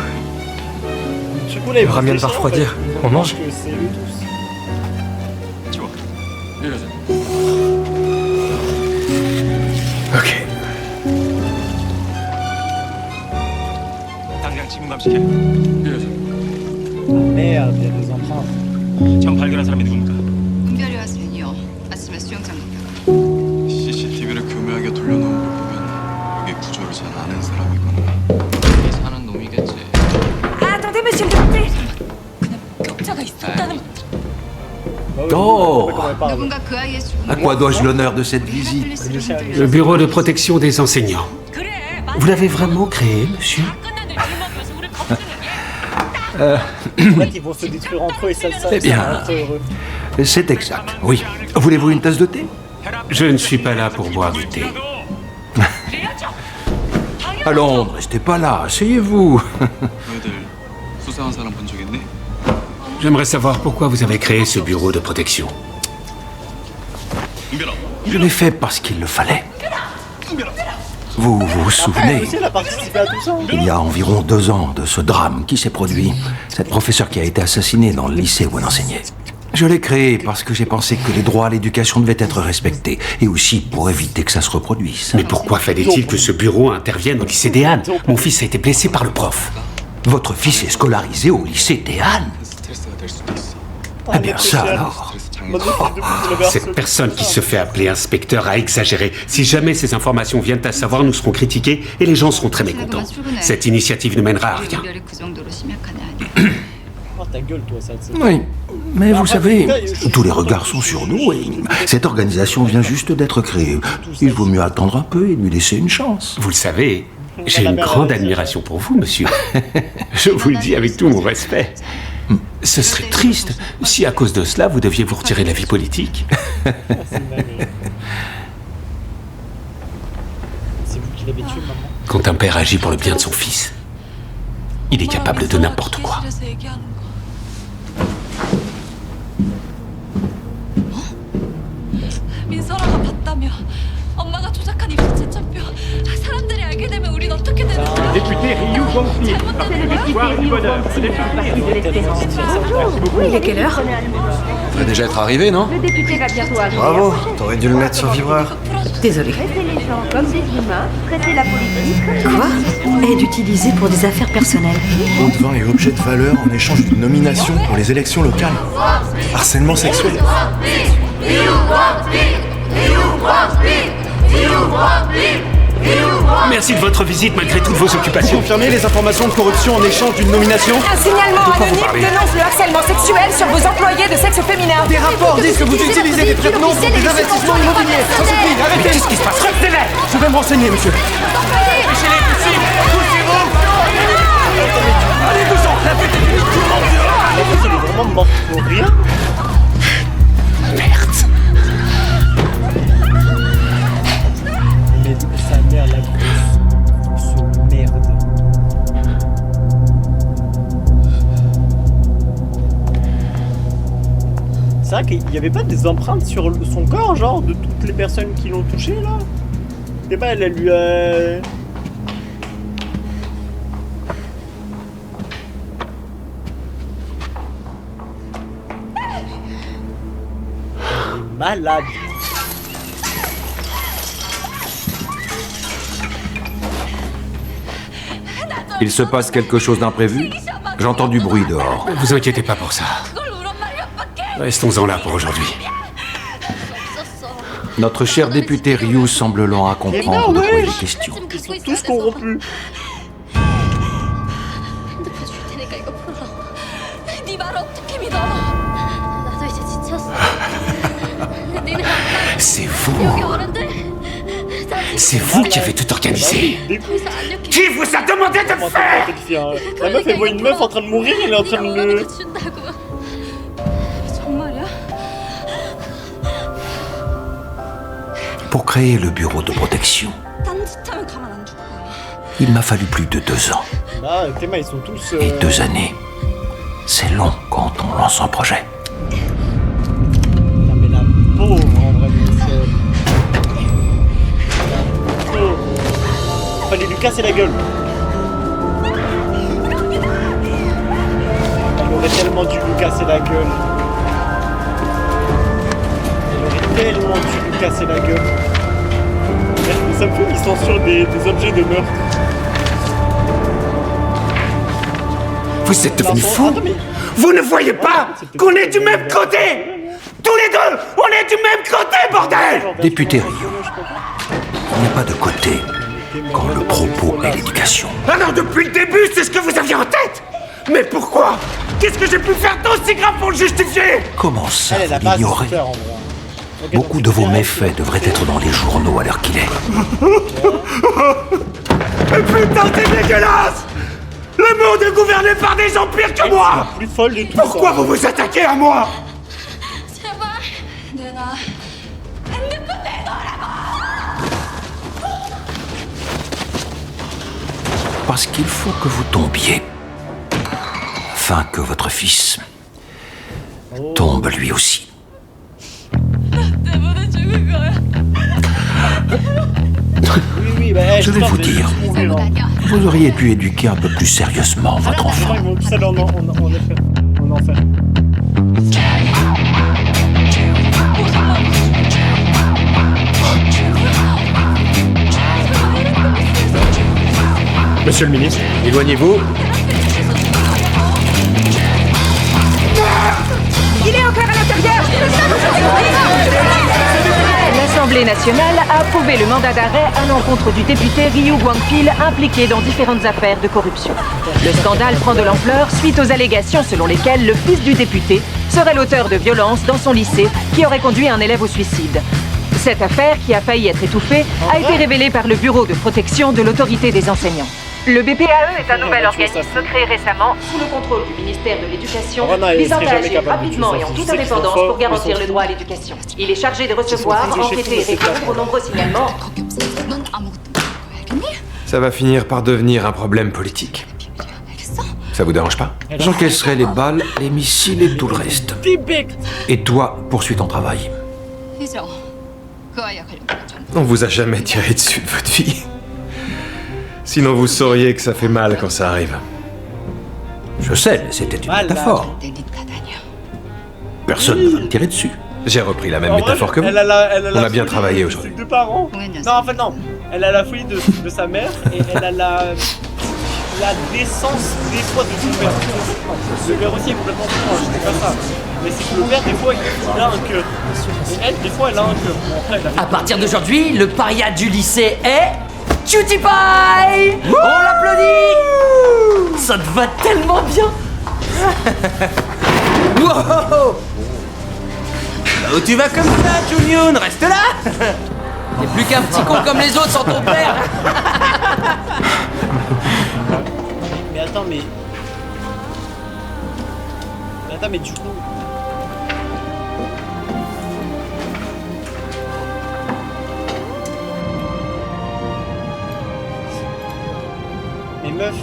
Speaker 6: Du coup, là,
Speaker 1: Il aura bien de pas refroidir. On mange?
Speaker 6: Que c'est eux tous.
Speaker 1: Ok.
Speaker 6: Merde, il y a des empreintes.
Speaker 14: 은별이 왔으면요. 아침에 수영장 갔다가.
Speaker 17: CCTV를 교묘하게 돌려놓은 걸 보면 여기 구조를 잘 아는 사람이거나 여기 사는 놈이겠지.
Speaker 11: Attendez, monsieur le député.
Speaker 12: Oh
Speaker 14: 누군가 그 아이의
Speaker 12: À quoi dois-je l'honneur de cette visite?
Speaker 15: Le bureau de protection des enseignants. Vous l'avez vraiment créé, monsieur?
Speaker 6: En fait, ils vont se détruire entre eux et ça
Speaker 12: Eh bien,
Speaker 6: va être heureux.
Speaker 12: c'est exact, oui. Voulez-vous une tasse de thé?
Speaker 15: Je ne suis pas là pour boire du thé.
Speaker 12: Allons, ne restez pas là, asseyez-vous.
Speaker 17: 너희들 수상한 사람 본 적 있니?
Speaker 15: J'aimerais savoir pourquoi vous avez créé ce bureau de protection.
Speaker 12: Je l'ai fait parce qu'il le fallait. Vous vous souvenez,
Speaker 6: Elle a participé à tout ça.
Speaker 12: il y a environ 2 ans de ce drame qui s'est produit. Cette professeure qui a été assassinée dans le lycée où elle enseignait. Je l'ai créé parce que j'ai pensé que les droits à l'éducation devaient être respectés. Et aussi pour éviter que ça se reproduise.
Speaker 15: Mais pourquoi fallait-il que ce bureau intervienne au lycée des Halles? Mon fils a été blessé par le prof.
Speaker 12: Votre fils est scolarisé au lycée des Halles?
Speaker 17: 스트레스가 될 수도 있어.
Speaker 12: Eh bien ça alors.
Speaker 15: Cette personne qui se fait appeler inspecteur a exagéré. Si jamais ces informations viennent à savoir, nous serons critiqués et les gens seront très mécontents. Cette initiative ne mènera à rien.
Speaker 14: 은별이 그 정도로 심약한 애 아니야.
Speaker 6: Oh, ta gueule, toi, ça.
Speaker 12: Oui, mais vous savez, tous les regards sont sur nous et cette organisation vient juste d'être créée. Il vaut mieux attendre un peu et lui laisser une chance.
Speaker 15: Vous le savez, j'ai une grande admiration pour vous, monsieur. Je vous le dis avec tout mon respect. Ce serait triste si, à cause de cela, vous deviez vous retirer de la vie politique.
Speaker 6: C'est vous qui l'avez tué, maman.
Speaker 15: Quand un père agit pour le bien de son fils, il est capable de n'importe quoi.
Speaker 7: 민설아가 봤다며 엄마가 조작한 입시 채점표 사람들이 알게 되면 우린 어떻게 되는 거야?
Speaker 3: Député Ryu Guangxi.
Speaker 2: Il est quelle heure?
Speaker 10: Ça va déjà être arrivé, non?
Speaker 18: Le député va bientôt arriver.
Speaker 1: Bravo, t'aurais dû le mettre sur vibreur.
Speaker 2: Désolée.
Speaker 18: Traiter les gens comme des humains, traiter la politique...
Speaker 2: Quoi? Aide utilisée pour des affaires personnelles.
Speaker 19: Compte 20 et objet de valeur en échange d'une nomination pour les élections locales. Harcèlement sexuel.
Speaker 15: Merci de votre visite malgré toutes vos occupations.
Speaker 19: Confirmez les informations de corruption en échange d'une nomination.
Speaker 11: Un signalement anonyme dénonce le harcèlement sexuel sur vos employés de sexe féminin.
Speaker 19: Des rapports disent que vous utilisez des traitements pour des investissements immobiliers. Ça suffit, arrêtez.
Speaker 15: Mais qu'est-ce qui se passe? Retenez-les!
Speaker 19: Je vais me renseigner, monsieur.
Speaker 6: Allez, deux gens, la fête est tout le monde dehors. La fête, elle est vraiment morte pour rien.
Speaker 15: Merde.
Speaker 6: Mais sa mère, la grosse merde. C'est vrai qu'il n'y avait pas des empreintes sur son corps, genre, de toutes les personnes qui l'ont touché, là? Et bah, elle a lui malade.
Speaker 12: Il se passe quelque chose d'imprévu? J'entends du bruit dehors.
Speaker 15: Ne vous inquiétez pas pour ça. Restons-en là pour aujourd'hui.
Speaker 12: Notre cher député Ryu semble lent à comprendre de quoi il est question.
Speaker 6: Ils sont tous corrompus.
Speaker 7: 핸드폰 줄 테니까 이거 풀어. 네 말 어떻게 믿어? 나도 이제 지쳤어. 니네
Speaker 15: C'est vous. C'est vous qui avez tout organisé. Qui vous a demandé de faire?
Speaker 6: La meuf, elle voit une meuf en train de mourir, elle est en train de le...
Speaker 7: 정말이야?
Speaker 12: Pour créer le bureau de protection,
Speaker 7: 딴짓하면 가만 안 둘 거야.
Speaker 12: il m'a fallu plus de 2 ans.
Speaker 6: Là, Théma, ils sont tous...
Speaker 12: Et 2 années, c'est long quand on lance un projet.
Speaker 6: Ah, mais la pauvre, en vrai, Fallait lui casser la gueule. Elle aurait tellement dû lui casser la gueule. Tellement dû lui casser la gueule. Ça me fait, ils sont sur des objets de meurtre.
Speaker 13: Vous êtes devenu fou? Vous ne voyez pas qu'on est du même côté? Tous les deux, on est du même côté, bordel!
Speaker 20: Député Rio, il n'y a pas de côté quand le propos est l'éducation.
Speaker 13: Alors depuis le début, c'est ce que vous aviez en tête? Mais pourquoi? Qu'est-ce que j'ai pu faire d'aussi grave pour le justifier?
Speaker 20: Comment ça, vous l'ignorez? Beaucoup de vos méfaits devraient être dans les journaux à l'heure qu'il est.
Speaker 13: Mais putain, c'est dégueulasse! Le monde est gouverné par des gens pires que moi!
Speaker 6: Plus folle de tout.
Speaker 13: Pourquoi vous vous attaquez à moi?
Speaker 20: Parce qu'il faut que vous tombiez. Afin que votre fils tombe lui aussi. Je vais vous dire, vous auriez pu éduquer un peu plus sérieusement votre enfant.
Speaker 12: Monsieur le ministre, éloignez-vous.
Speaker 11: Il est encore à l'intérieur! L'Assemblée nationale a approuvé le mandat d'arrêt à l'encontre du député Ryu Guangpil impliqué dans différentes affaires de corruption. Le scandale prend de l'ampleur suite aux allégations selon lesquelles le fils du député serait l'auteur de violences dans son lycée qui aurait conduit un élève au suicide. Cette affaire, qui a failli être étouffée, a été révélée par le Bureau de protection de l'autorité des enseignants. Le BPAE est un nouvel organisme créé récemment sous le contrôle du ministère de l'Éducation, visant à agir rapidement et en toute indépendance pour garantir le droit à l'éducation. Il est chargé de recevoir, enquêter et répondre aux nombreux signalements.
Speaker 12: Ça va finir par devenir un problème politique. Ça vous dérange pas? J'encaisserai les balles, les missiles et tout le reste. Et toi, poursuis ton travail. On vous a jamais tiré dessus de votre vie. Sinon vous sauriez que ça fait mal quand ça arrive.
Speaker 20: Je sais, mais c'était une métaphore. Personne ne va me tirer dessus.
Speaker 12: J'ai repris la même métaphore que vous. On a bien travaillé aujourd'hui.
Speaker 6: Deux parents. Non, en fait, non. Elle a la folie de sa mère et elle a la décence des fois de son père. Le père aussi est complètement franc, je dis pas ça. Mais c'est que le père, des fois, il a un cœur. Et elle, des fois, elle a un cœur. Bon, après,
Speaker 4: à partir d'aujourd'hui, le paria du lycée est... Cutie Pie! On l'applaudit! Ça te va tellement bien! Wow! Là où tu vas comme ça, Junyun, reste là! T'es plus qu'un petit con comme les autres sans ton père!
Speaker 6: Mais attends, mais... Attends, mais du coup... Mais meuf...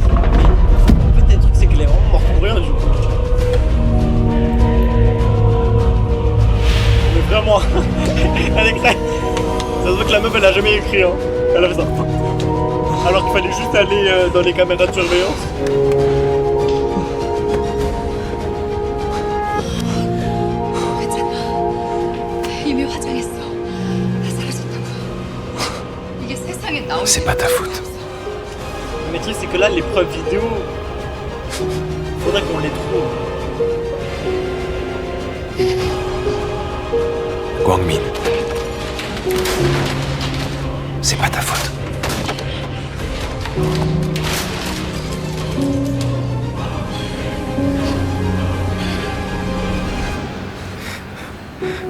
Speaker 6: En fait, le truc, c'est qu'elle est vraiment morte pour rien, du coup. Mais vraiment... Elle écrit... Ça se voit que la meuf, elle a jamais écrit, hein. Elle a fait ça. Alors qu'il fallait juste aller dans les caméras de surveillance.
Speaker 12: C'est pas ta faute.
Speaker 6: Mais le truc, c'est que là, les preuves vidéo, faudrait qu'on les trouve.
Speaker 12: Guangmin. C'est pas ta faute.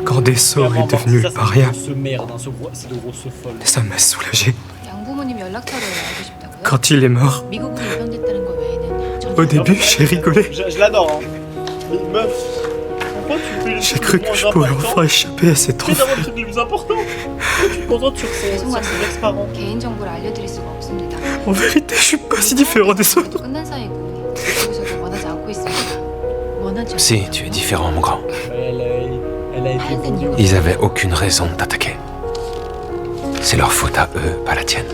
Speaker 1: Quand Deso est devenu le paria, ça m'a soulagé. Quand il est mort, au début, j'ai rigolé.
Speaker 6: Je l'adore, hein. Mais meuf, pourquoi tu fais
Speaker 1: j'ai cru que je pouvais enfin échapper à cette
Speaker 6: enfant. C'est le truc le plus important. Pourquoi tu te concentres sur ses ex-parents?
Speaker 1: En vérité, je suis pas si différent des autres.
Speaker 12: Si, tu es différent, mon grand.
Speaker 10: Ils avaient aucune raison de t'attaquer. C'est leur faute à eux, pas la tienne.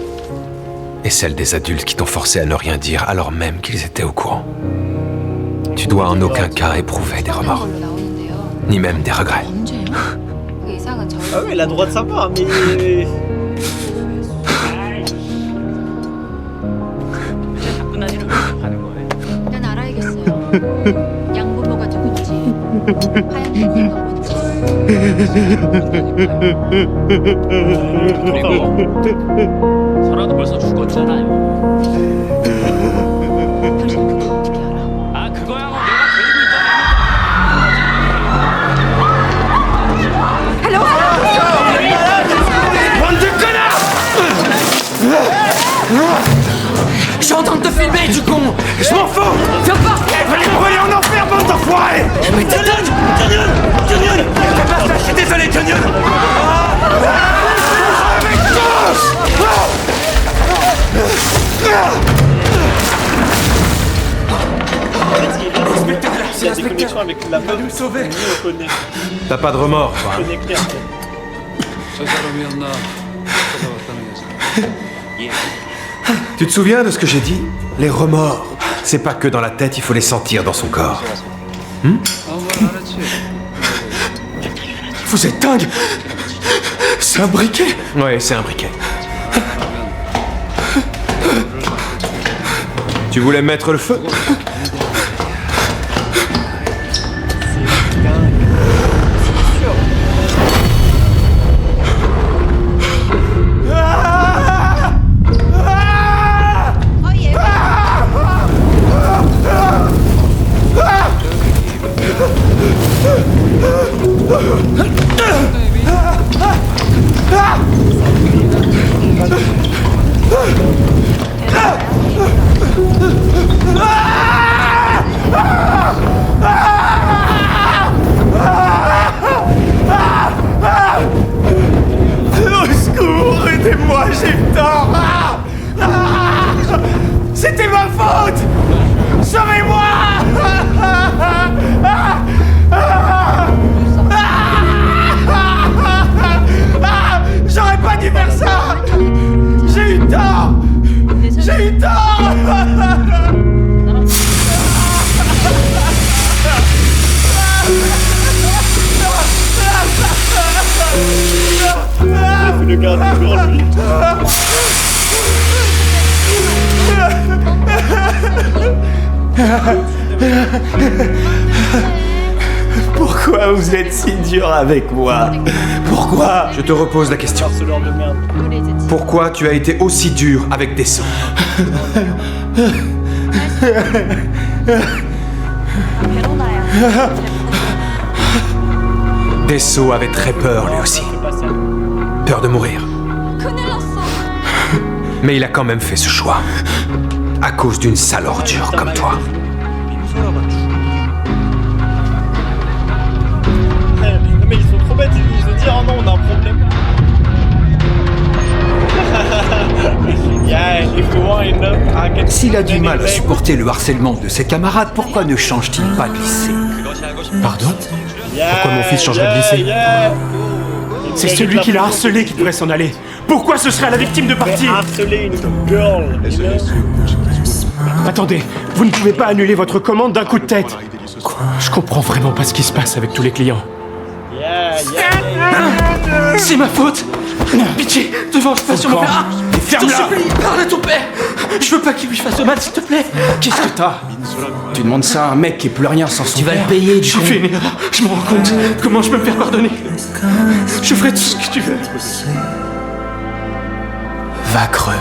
Speaker 10: Et celle des adultes qui t'ont forcé à ne rien dire alors même qu'ils étaient au courant. Tu dois en aucun cas éprouver des remords. Ni même des regrets.
Speaker 6: Ah oui, il a le droit de savoir, mais...
Speaker 14: 난 알아야겠어요. 양부모가 누군지, 하얀 팬이가 뭔지.
Speaker 15: 설아도 벌써 죽었잖아요.
Speaker 14: 당신 그걸 어떻게 알아?
Speaker 15: 아 그거야 뭐 내가 데리고 있다는
Speaker 3: Bande de connards!
Speaker 4: Je suis en train de te filmer, du con!
Speaker 3: Je m'en fous!
Speaker 4: Viens pas!
Speaker 3: Allez me brûler en enfer, bande d'enfoirés!
Speaker 4: Mais t'es dingue!
Speaker 3: Canyon! Je suis désolé, Canyon! Avec tous!
Speaker 6: Il y a des connexions avec la meuf. Nous sauver. On connaît.
Speaker 10: T'as pas de remords, quoi.
Speaker 6: On connaît clair.
Speaker 10: Tu te souviens de ce que j'ai dit? Les remords, c'est pas que dans la tête, il faut les sentir dans son corps.
Speaker 3: Vous êtes dingue! C'est un briquet!
Speaker 10: Ouais, c'est un briquet. Tu voulais mettre le feu?
Speaker 3: Au secours, aidez-moi, j'ai eu tort! C'était ma faute! Sauvez-moi! J'aurais pas dû faire ça! J'ai eu tort! J'ai eu tort!
Speaker 6: C'est le gars de grand lui.
Speaker 3: Pourquoi vous êtes si dur avec moi? Pourquoi?
Speaker 10: Je te repose la question.
Speaker 6: Harceleur de merde.
Speaker 10: Pourquoi tu as été aussi dur avec Desso? Desso avait très peur lui aussi. Peur de mourir. Mais il a quand même fait ce choix. À cause d'une sale ordure comme toi.
Speaker 6: Non mais ils sont trop bêtes, ils se disent oh non on a un problème. Yeah, if you want enough, I can...
Speaker 13: S'il a du mal à supporter le harcèlement de ses camarades, pourquoi ne change-t-il pas de lycée?
Speaker 8: Pardon?
Speaker 6: Pourquoi
Speaker 8: mon fils changerait de lycée?
Speaker 6: C'est celui qui l'a harcelé qui devrait s'en aller. Pourquoi ce serait à la victime de partir? Harceler une girl.
Speaker 8: Attendez, vous ne pouvez pas annuler votre commande d'un coup de tête. Je comprends vraiment pas ce qui se passe avec tous les clients.
Speaker 3: C'est ma faute! Pitié, devance-toi sur mon père! Ferme-la! Je t'en supplie, parle à ton père! Je veux pas qu'il lui fasse de mal, s'il te plaît!
Speaker 5: Qu'est-ce que t'as? Tu demandes ça à un mec qui est plus rien sans son
Speaker 4: Tu vas
Speaker 5: père.
Speaker 4: le payer, du
Speaker 3: J'ai
Speaker 4: con.
Speaker 3: fait une erreur, je m'en rends compte. Comment je peux me faire pardonner? Je ferai tout ce que tu veux.
Speaker 5: Va crever.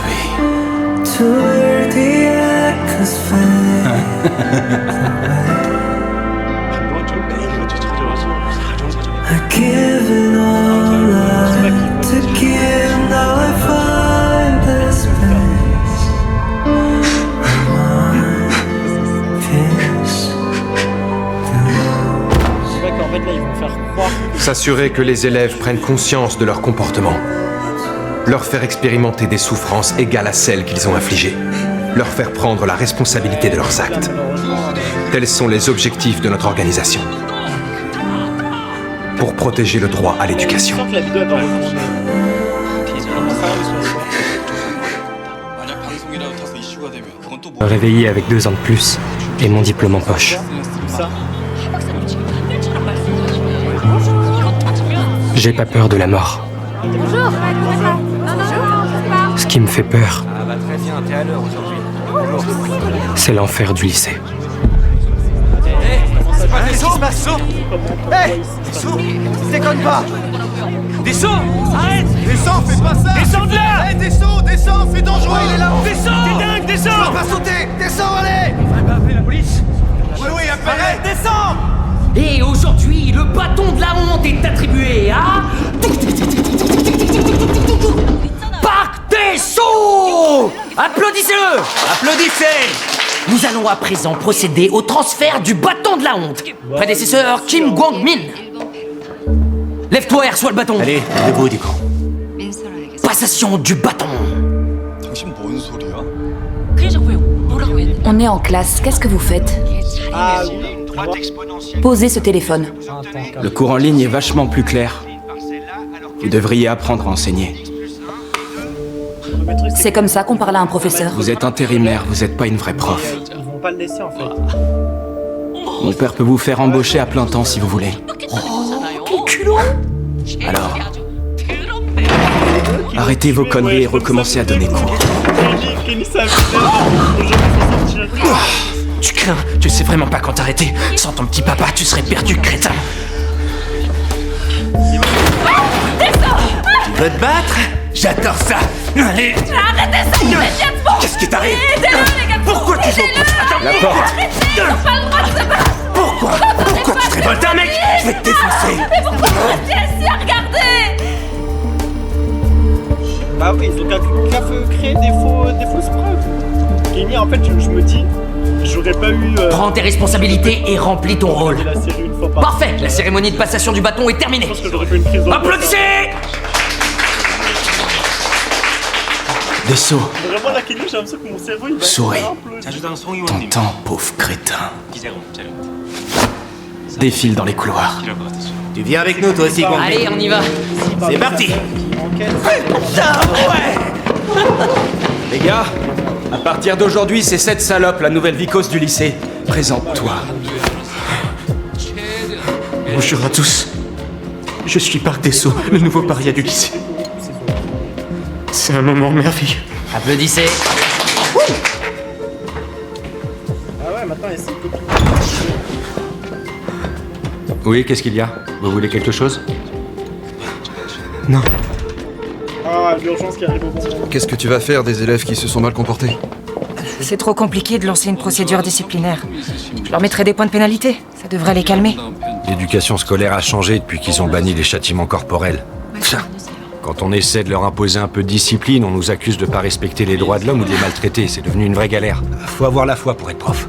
Speaker 10: S'assurer que les élèves prennent conscience de leur comportement. Leur faire expérimenter des souffrances égales à celles qu'ils ont infligées. Leur faire prendre la responsabilité de leurs actes. Tels sont les objectifs de notre organisation.
Speaker 12: pour protéger le droit à l'éducation.
Speaker 6: Je sens que la vidéo elle va retourner.
Speaker 1: Réveillé avec 2 ans de plus et mon diplôme en poche. J'ai pas peur de la mort. Ce qui me fait peur, c'est l'enfer du lycée.
Speaker 3: Qu'est-ce qui se passe? Hé! Dessous! Déconne pas!
Speaker 21: Descends! Arrête!
Speaker 3: Descends, fais pas ça!
Speaker 21: Descends de là!
Speaker 3: Hé, descends, c'est dangereux! Il est là!
Speaker 21: Descends! T'es dingue, descends!
Speaker 3: Tu vas pas sauter! Descends, allez!
Speaker 21: On va appeler la police!
Speaker 3: Oui, appelle! Descends!
Speaker 4: Et aujourd'hui, le bâton de la honte est attribué à... Parc des Sceaux! Applaudissez-le! Applaudissez! Nous allons à présent procéder au transfert du bâton de la honte. Prédécesseur Kim Kwang-min. Lève-toi et reçois le bâton.
Speaker 15: Allez, debout du camp.
Speaker 4: Passation du bâton.
Speaker 2: On est en classe, qu'est-ce que vous faites?
Speaker 6: Ah oui.
Speaker 2: Posez ce téléphone.
Speaker 5: Le cours en ligne est vachement plus clair. Vous devriez apprendre à enseigner.
Speaker 2: C'est comme ça qu'on parle à un professeur.
Speaker 5: Vous êtes intérimaire, vous n'êtes pas une vraie prof.
Speaker 6: Ils vont pas le laisser en fait.
Speaker 5: Mon père peut vous faire embaucher à plein temps si vous voulez.
Speaker 2: Quel culot!
Speaker 5: Alors, arrêtez vos conneries et recommencez à donner cours.
Speaker 6: Kenny savait les gens vont s'en sortir.
Speaker 5: Tu crains, tu sais vraiment pas quand t'arrêter. Sans ton petit papa, tu serais perdu, crétin. Tu veux te battre? J'adore ça. Allez.
Speaker 7: Arrêtez ça immédiatement!
Speaker 5: Qu'est-ce qui t'arrive?
Speaker 7: Aidez-le, les gars!
Speaker 5: Pourquoi tu joues? Attends, la porte.
Speaker 7: Arrêtez! Ils n'ont pas le droit de se battre!
Speaker 5: Pourquoi tu te révoltes, un mec? Je vais te défoncer.
Speaker 7: Mais pourquoi vous restez assis à regarder?
Speaker 6: Bah oui, ils ont qu'à créer des fausses preuves. Kenny, en fait, je me dis, j'aurais pas eu...
Speaker 4: Prends tes responsabilités et remplis ton rôle.
Speaker 6: La série une fois par
Speaker 4: Parfait, la cérémonie de passation du bâton est terminée.
Speaker 6: Je pense que j'aurais fait une prise d'angoisse.
Speaker 4: Applaudissez!
Speaker 5: Des sauts.
Speaker 6: Vraiment là, Kenny, j'ai l'impression que mon cerveau il va...
Speaker 5: Souris. T'entends, pauvre crétin. Défile dans les couloirs.
Speaker 21: Tu viens avec nous, toi aussi, Kwang.
Speaker 4: Allez, on y va.
Speaker 21: C'est parti.
Speaker 5: Les gars, à partir d'aujourd'hui, c'est cette salope, la nouvelle vicose du lycée. Présente-toi.
Speaker 8: Bonjour à tous. Je suis Park Des-Sceaux, le nouveau paria du lycée. C'est un moment merveilleux.
Speaker 4: Applaudissez.
Speaker 6: Ah ouais, maintenant, elle s'est copie.
Speaker 9: Oui, qu'est-ce qu'il y a? Vous voulez quelque chose?
Speaker 1: Non.
Speaker 6: Ah, l'urgence qui arrive au bon moment.
Speaker 19: Qu'est-ce que tu vas faire des élèves qui se sont mal comportés?
Speaker 11: C'est trop compliqué de lancer une procédure disciplinaire. Je leur mettrai des points de pénalité. Ça devrait les calmer.
Speaker 9: L'éducation scolaire a changé depuis qu'ils ont banni les châtiments corporels. Tiens, quand on essaie de leur imposer un peu de discipline, on nous accuse de pas respecter les droits de l'homme ou de les maltraiter. C'est devenu une vraie galère. Faut avoir la foi pour être prof.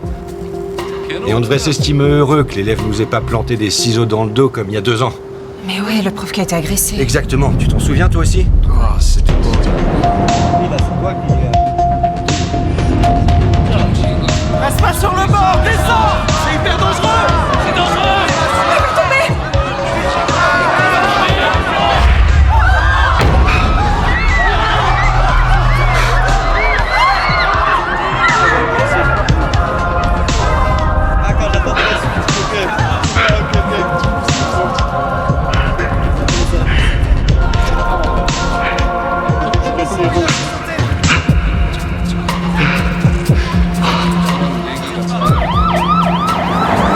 Speaker 9: Et on devrait s'estimer heureux que l'élève nous ait pas planté des ciseaux dans le dos comme il y a 2 ans.
Speaker 11: Mais oui, le prof qui a été agressé.
Speaker 9: Exactement. Tu t'en souviens toi aussi?
Speaker 19: Oh, c'était beau.
Speaker 6: Il a fait quoi qui... Reste pas sur le bord, descends! C'est hyper dangereux! C'est dangereux! Ah, quand j'attendais la suite,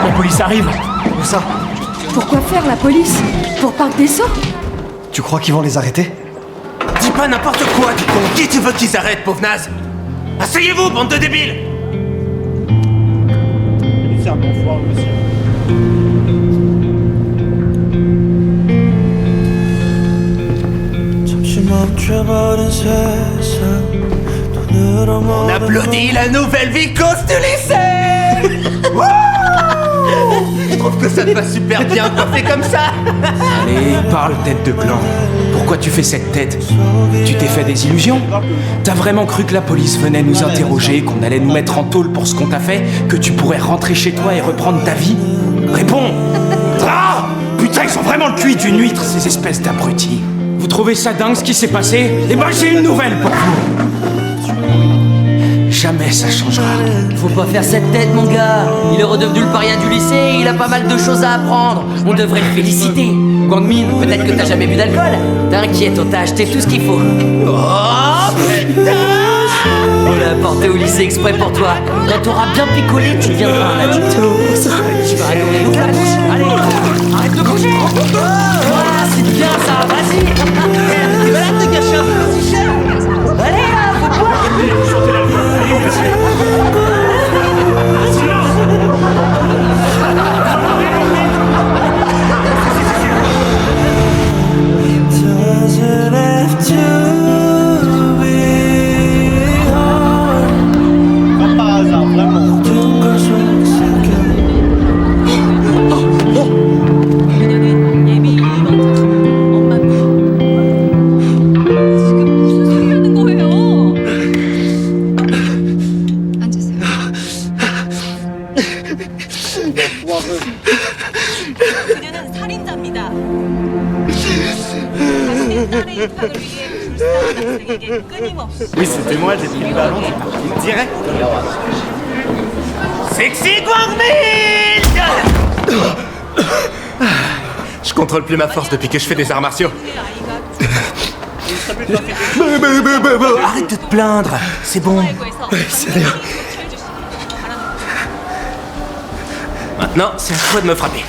Speaker 5: La police arrive.
Speaker 19: Où ça?
Speaker 2: Pourquoi faire la police? Pour Parc des Sceaux?
Speaker 19: Tu crois qu'ils vont les arrêter?
Speaker 21: Dis pas n'importe quoi, dis donc. Qui tu veux qu'ils arrêtent, pauvre naze? Asseyez-vous, bande de débiles!
Speaker 6: C'est un bon foire, monsieur.
Speaker 21: On applaudit la nouvelle vicose du lycée! Je trouve que ça te va super bien coiffé comme ça!
Speaker 5: Allez, parle, tête de gland. Pourquoi tu fais cette tête? Tu t'es fait des illusions? T'as vraiment cru que la police venait nous interroger, qu'on allait nous mettre en tôle pour ce qu'on t'a fait, que tu pourrais rentrer chez toi et reprendre ta vie? Réponds! Ah! Putain, ils ont vraiment le cuit d'une huître, ces espèces d'abrutis. Vous trouvez ça dingue ce qui s'est passé? Eh ben j'ai une nouvelle pour vous. Jamais ça changera.
Speaker 4: Faut pas faire cette tête, mon gars. Il est redevenu le paria du lycée et il a pas mal de choses à apprendre. On devrait le féliciter. Guangmin, peut-être que t'as jamais bu d'alcool. T'inquiète, on t'a acheté tout ce qu'il faut. Oh putain! On l'a apporté au lycée exprès pour toi. Quand t'auras bien picolé, tu deviendras un adulte. Tu vas rigoler toute la bouche. Allez, arrête de bouger. Voilà, c'est bien ça, vas-y. Tu vas là te cacher un peu le t-shirt. Allez là, faut boire.
Speaker 7: 그녀는 살인자입니다. 자신의 딸의 입학을 위해 불쌍한 학생에게 끊임없이
Speaker 3: Oui, c'était moi, j'ai pris le ballon, j'ai parti direct. Sexy Guangmin! Je contrôle plus ma force depuis que je fais des arts martiaux.
Speaker 21: Arrête de te plaindre, c'est bon.
Speaker 1: C'est rien.
Speaker 21: Maintenant, c'est à toi de me frapper.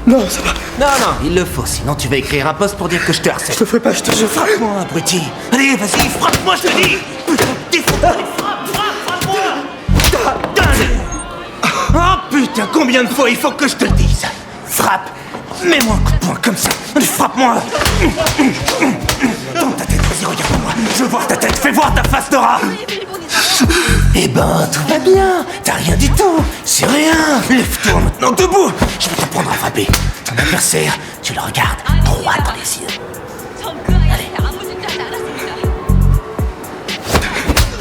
Speaker 1: Non, ça va.
Speaker 21: Non, il le faut, sinon tu vas écrire un post pour dire que je te harcèle.
Speaker 1: Je te ferai pas, je te jure.
Speaker 21: Frappe-moi, abruti. Allez, vas-y, frappe-moi, je te dis. Putain, défonce-moi, frappe-moi. Oh putain, combien de fois il faut que je te le dise? Frappe. Mets-moi un coup de poing comme ça. Allez, frappe-moi. Tourne ta tête, vas-y, regarde-moi. Je veux voir ta tête, fais voir ta face de rat. Eh ben, tout va bien. T'as rien du tout. C'est rien. Lève-toi maintenant debout. Je vais t'apprendre à frapper. Ton adversaire, tu le regardes droit dans les yeux. Allez.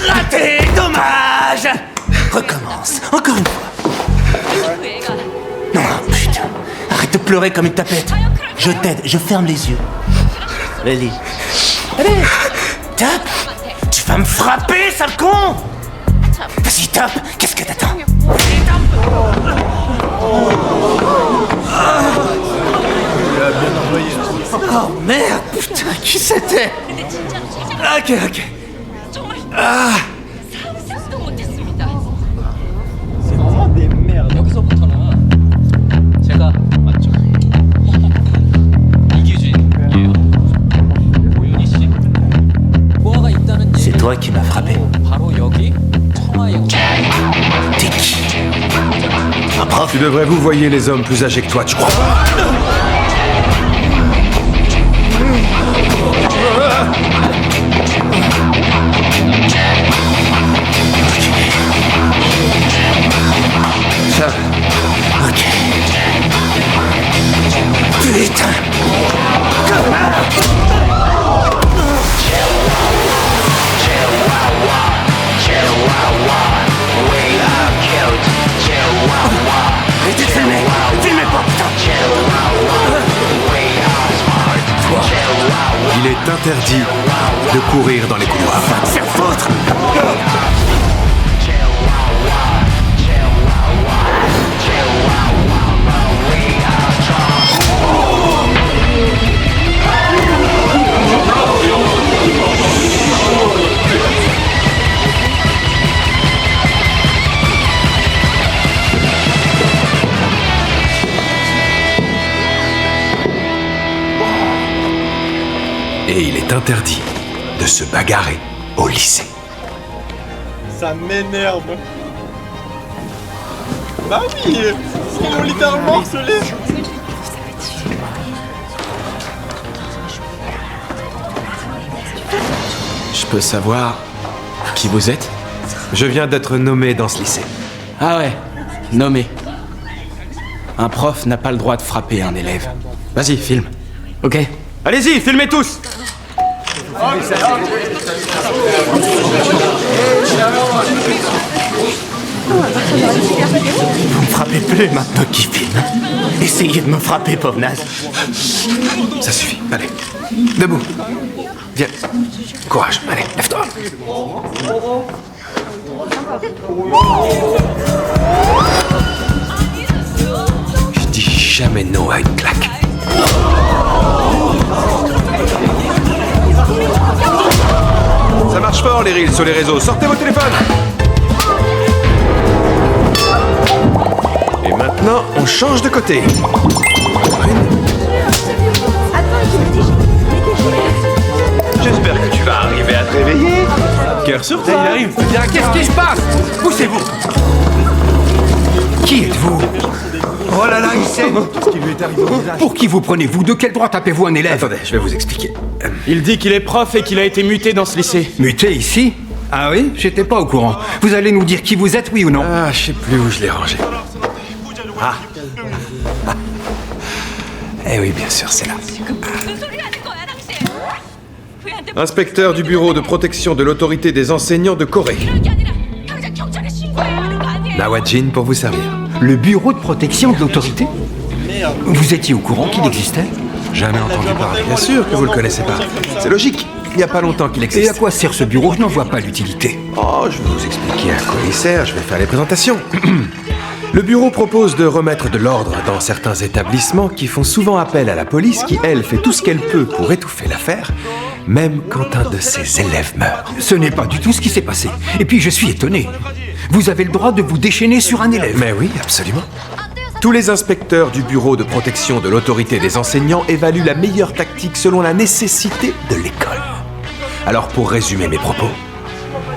Speaker 21: Raté, dommage. Recommence, encore une fois. Non, putain. Arrête de pleurer comme une tapette. Je t'aide, je ferme les yeux. Allez. Allez. Tape. Tu vas me frapper, sale con. Vas-y, tape. Qu'est-ce que t'attends? Oh merde, putain, qui c'était? Ok. Ah.
Speaker 6: C'est vraiment des merdes. 여기서부터는 제가 맞죠. 이규진이에요. 고윤희 씨. 보아가 있다는
Speaker 21: C'est toi qui m'as frappé.
Speaker 6: 바로 여기 청하영.
Speaker 21: T'es qui? Un prof?
Speaker 12: Tu devrais vous voyer les hommes plus âgés que toi, tu crois pas?
Speaker 21: Ça. Ok. Putain. Arrêtez de filmer. Filmez pas, putain. Toi.
Speaker 12: Il est interdit de courir dans les couloirs.
Speaker 21: Va te faire foutre.
Speaker 12: Et il est interdit de se bagarrer au lycée.
Speaker 6: Ça m'énerve. Bah oui, ils l'ont littéralement harcelé.
Speaker 5: Je peux savoir qui vous êtes?
Speaker 12: Je viens d'être nommé dans ce lycée.
Speaker 5: Ah ouais, nommé. Un prof n'a pas le droit de frapper un élève.
Speaker 12: Vas-y, filme.
Speaker 5: Ok.
Speaker 12: Allez-y, filmez tous.
Speaker 21: Vous me frappez plus maintenant qu'il filme. Essayez de me frapper, pauvre naze.
Speaker 12: Ça suffit, allez. Debout. Viens. Courage, allez, lève-toi. Je dis jamais non à une claque. Ça marche fort les reels sur les réseaux. Sortez vos téléphones. Et maintenant, on change de côté. J'espère que tu vas arriver à te réveiller. Cœur sur terre.
Speaker 13: Il arrive. Bien, qu'est-ce qui se passe? Poussez-vous. Qui êtes-vous?
Speaker 21: Oh là là, il sait ce qui lui est arrivé au visage.
Speaker 13: Pour qui vous prenez-vous? De quel droit tapez-vous un élève?
Speaker 12: Attendez, je vais vous expliquer.
Speaker 5: Il dit qu'il est prof et qu'il a été muté dans ce lycée.
Speaker 13: Muté ici? Ah oui? J'étais pas au courant. Vous allez nous dire qui vous êtes, oui ou non?
Speaker 12: Ah, je sais plus où je l'ai rangé. Ah. Eh oui, bien sûr, c'est là. Inspecteur du Bureau de protection de l'autorité des enseignants de Corée. Nawajin pour vous servir.
Speaker 13: Le Bureau de protection de l'autorité? Vous étiez au courant qu'il existait?
Speaker 12: Jamais entendu parler. Bien sûr que vous le connaissez pas. C'est logique. Il n'y a pas longtemps qu'il existe.
Speaker 13: Et à quoi sert ce bureau? Je n'en vois pas l'utilité.
Speaker 12: Oh, je vais vous expliquer à quoi il sert. Je vais faire les présentations. Le bureau propose de remettre de l'ordre dans certains établissements qui font souvent appel à la police qui, elle, fait tout ce qu'elle peut pour étouffer l'affaire, même quand un de ses élèves meurt.
Speaker 13: Ce n'est pas du tout ce qui s'est passé. Et puis je suis étonné. Vous avez le droit de vous déchaîner sur un élève.
Speaker 12: Mais oui, absolument. Tous les inspecteurs du Bureau de protection de l'autorité des enseignants évaluent la meilleure tactique selon la nécessité de l'école. Alors pour résumer mes propos,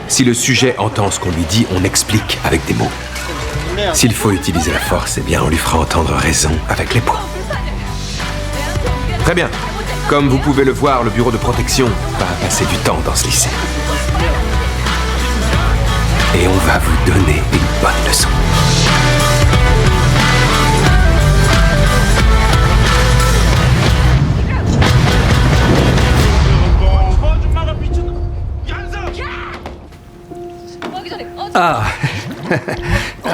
Speaker 12: si le sujet entend ce qu'on lui dit, on explique avec des mots. S'il faut utiliser la force, eh bien on lui fera entendre raison avec les poings. Très bien. Comme vous pouvez le voir, le bureau de protection va passer du temps dans ce lycée. Et on va vous donner une bonne leçon.
Speaker 13: Ah.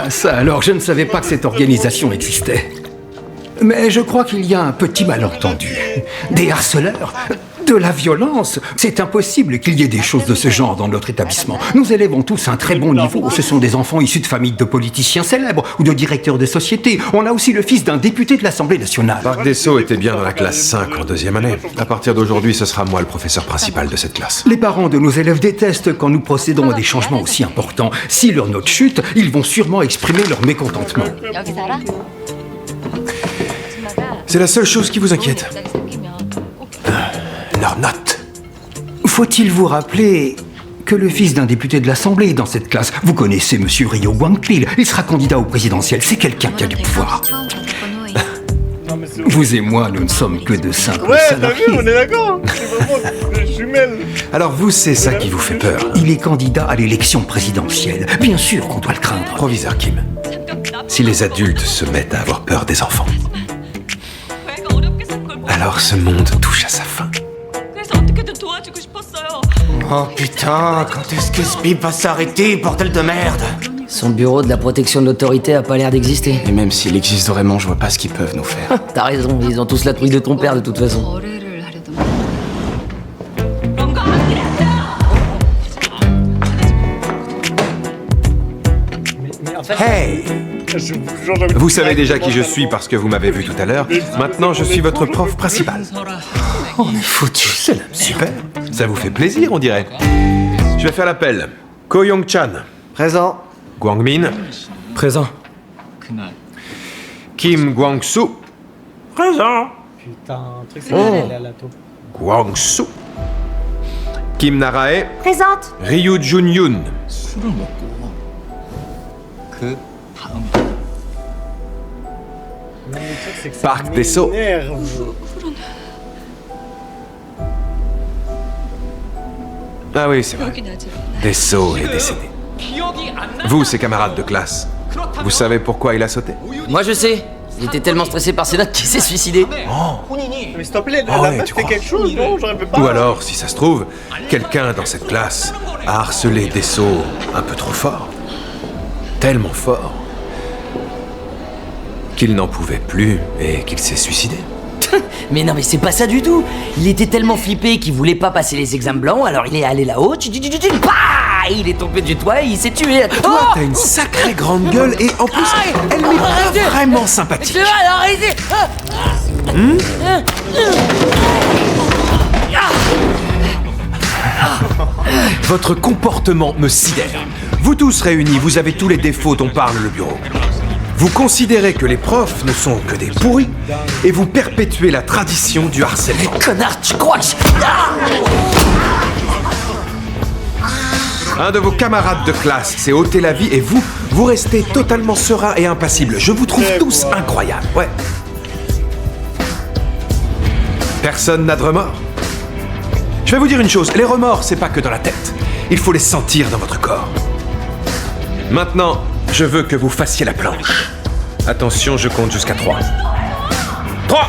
Speaker 13: Ça alors, je ne savais pas que cette organisation existait. Mais je crois qu'il y a un petit malentendu. Des harceleurs, de la violence. C'est impossible qu'il y ait des choses de ce genre dans notre établissement. Nos élèves ont tous un très bon niveau. Ce sont des enfants issus de familles de politiciens célèbres ou de directeurs de société. On a aussi le fils d'un député de l'Assemblée nationale.
Speaker 12: Park Desso était bien dans la classe 5 en 2e année. À partir d'aujourd'hui, ce sera moi le professeur principal de cette classe.
Speaker 13: Les parents de nos élèves détestent quand nous procédons à des changements aussi importants. Si leur note chute, ils vont sûrement exprimer leur mécontentement.
Speaker 12: C'est la seule chose qui vous inquiète. Leur note.
Speaker 13: Faut-il vous rappeler que le fils d'un député de l'Assemblée est dans cette classe? Vous connaissez Monsieur Ryo Gwang-pil. Il sera candidat au présidentiel. C'est quelqu'un qui a du pouvoir. Vous et moi, nous ne sommes que de simples salariés.
Speaker 6: Ouais, t'as vu, on est d'accord. C'est vraiment des jumelles.
Speaker 12: Alors vous, c'est ça qui vous fait peur.
Speaker 13: Il est candidat à l'élection présidentielle. Bien sûr qu'on doit le craindre.
Speaker 12: Proviseur Kim, si les adultes se mettent à avoir peur des enfants, alors ce monde touche à sa fin.
Speaker 21: Oh putain, quand est-ce que ce bip va s'arrêter, bordel de merde?
Speaker 4: Son bureau de la protection de l'autorité a pas l'air d'exister.
Speaker 5: Et même s'il existe vraiment, je vois pas ce qu'ils peuvent nous faire.
Speaker 4: T'as raison, ils ont tous la trouille de ton père de toute façon.
Speaker 12: Hey! Vous savez déjà qui je suis parce que vous m'avez vu tout à l'heure. Maintenant, je suis votre prof principal.
Speaker 21: On est foutu, c'est la
Speaker 12: Super. Ça vous fait plaisir, on dirait. Je vais faire l'appel. Ko Young-chan.
Speaker 21: Présent.
Speaker 12: Gwang-min.
Speaker 1: Présent.
Speaker 12: Kim Gwang-soo.
Speaker 1: Présent. Putain, un truc c'est elle est à la taupe.
Speaker 12: Gwang-soo. Kim Narae.
Speaker 18: Présente.
Speaker 12: Ryu Jun-yoon. Park Desso. Ah oui, c'est vrai. Desso est décédé. Vous, ses camarades de classe, vous savez pourquoi il a sauté?
Speaker 4: Moi je sais. Il était tellement stressé par ses notes qu'il s'est suicidé.
Speaker 6: Mais s'il te plaît,
Speaker 12: Oh,
Speaker 6: la
Speaker 12: ouais,
Speaker 6: base
Speaker 12: tu
Speaker 6: fait
Speaker 12: crois.
Speaker 6: quelque chose, non? J'aurais pas.
Speaker 12: Ou alors, si ça se trouve, quelqu'un dans cette classe a harcelé Desso un peu trop fort. tellement fort qu'il n'en pouvait plus et qu'il s'est suicidé.
Speaker 4: Mais non, mais c'est pas ça du tout. Il était tellement flippé qu'il voulait pas passer les examens blancs, alors il est allé là-haut, il est tombé du toit et il s'est tué.
Speaker 12: Toi, t'as une sacrée grande gueule et en plus, elle n'est pas vraiment sympathique.
Speaker 4: C'est vrai, arrêtez.
Speaker 12: Votre comportement me sidère. Vous tous réunis, vous avez tous les défauts dont parle le bureau. Vous considérez que les profs ne sont que des pourris et vous perpétuez la tradition du harcèlement.
Speaker 4: Connard, tu crois que...
Speaker 12: Un de vos camarades de classe s'est ôté la vie et vous restez totalement serein et impassible. Je vous trouve tous incroyables, ouais. Personne n'a de remords. Je vais vous dire une chose, les remords, c'est pas que dans la tête. Il faut les sentir dans votre corps. Maintenant, je veux que vous fassiez la planche. Attention, je compte jusqu'à 3. 3!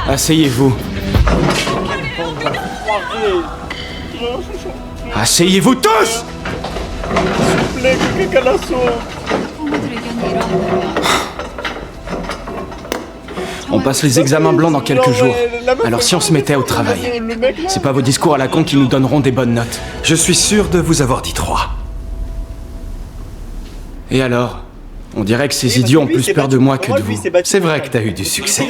Speaker 5: Asseyez-vous. Asseyez-vous tous! On passe les examens blancs dans quelques jours. Alors si on se mettait au travail, c'est pas vos discours à la con qui nous donneront des bonnes notes.
Speaker 12: Je suis sûr de vous avoir dit 3.
Speaker 5: Et alors? On dirait que ces idiots ont plus peur de moi que de vous.
Speaker 12: C'est vrai que t'as eu du succès.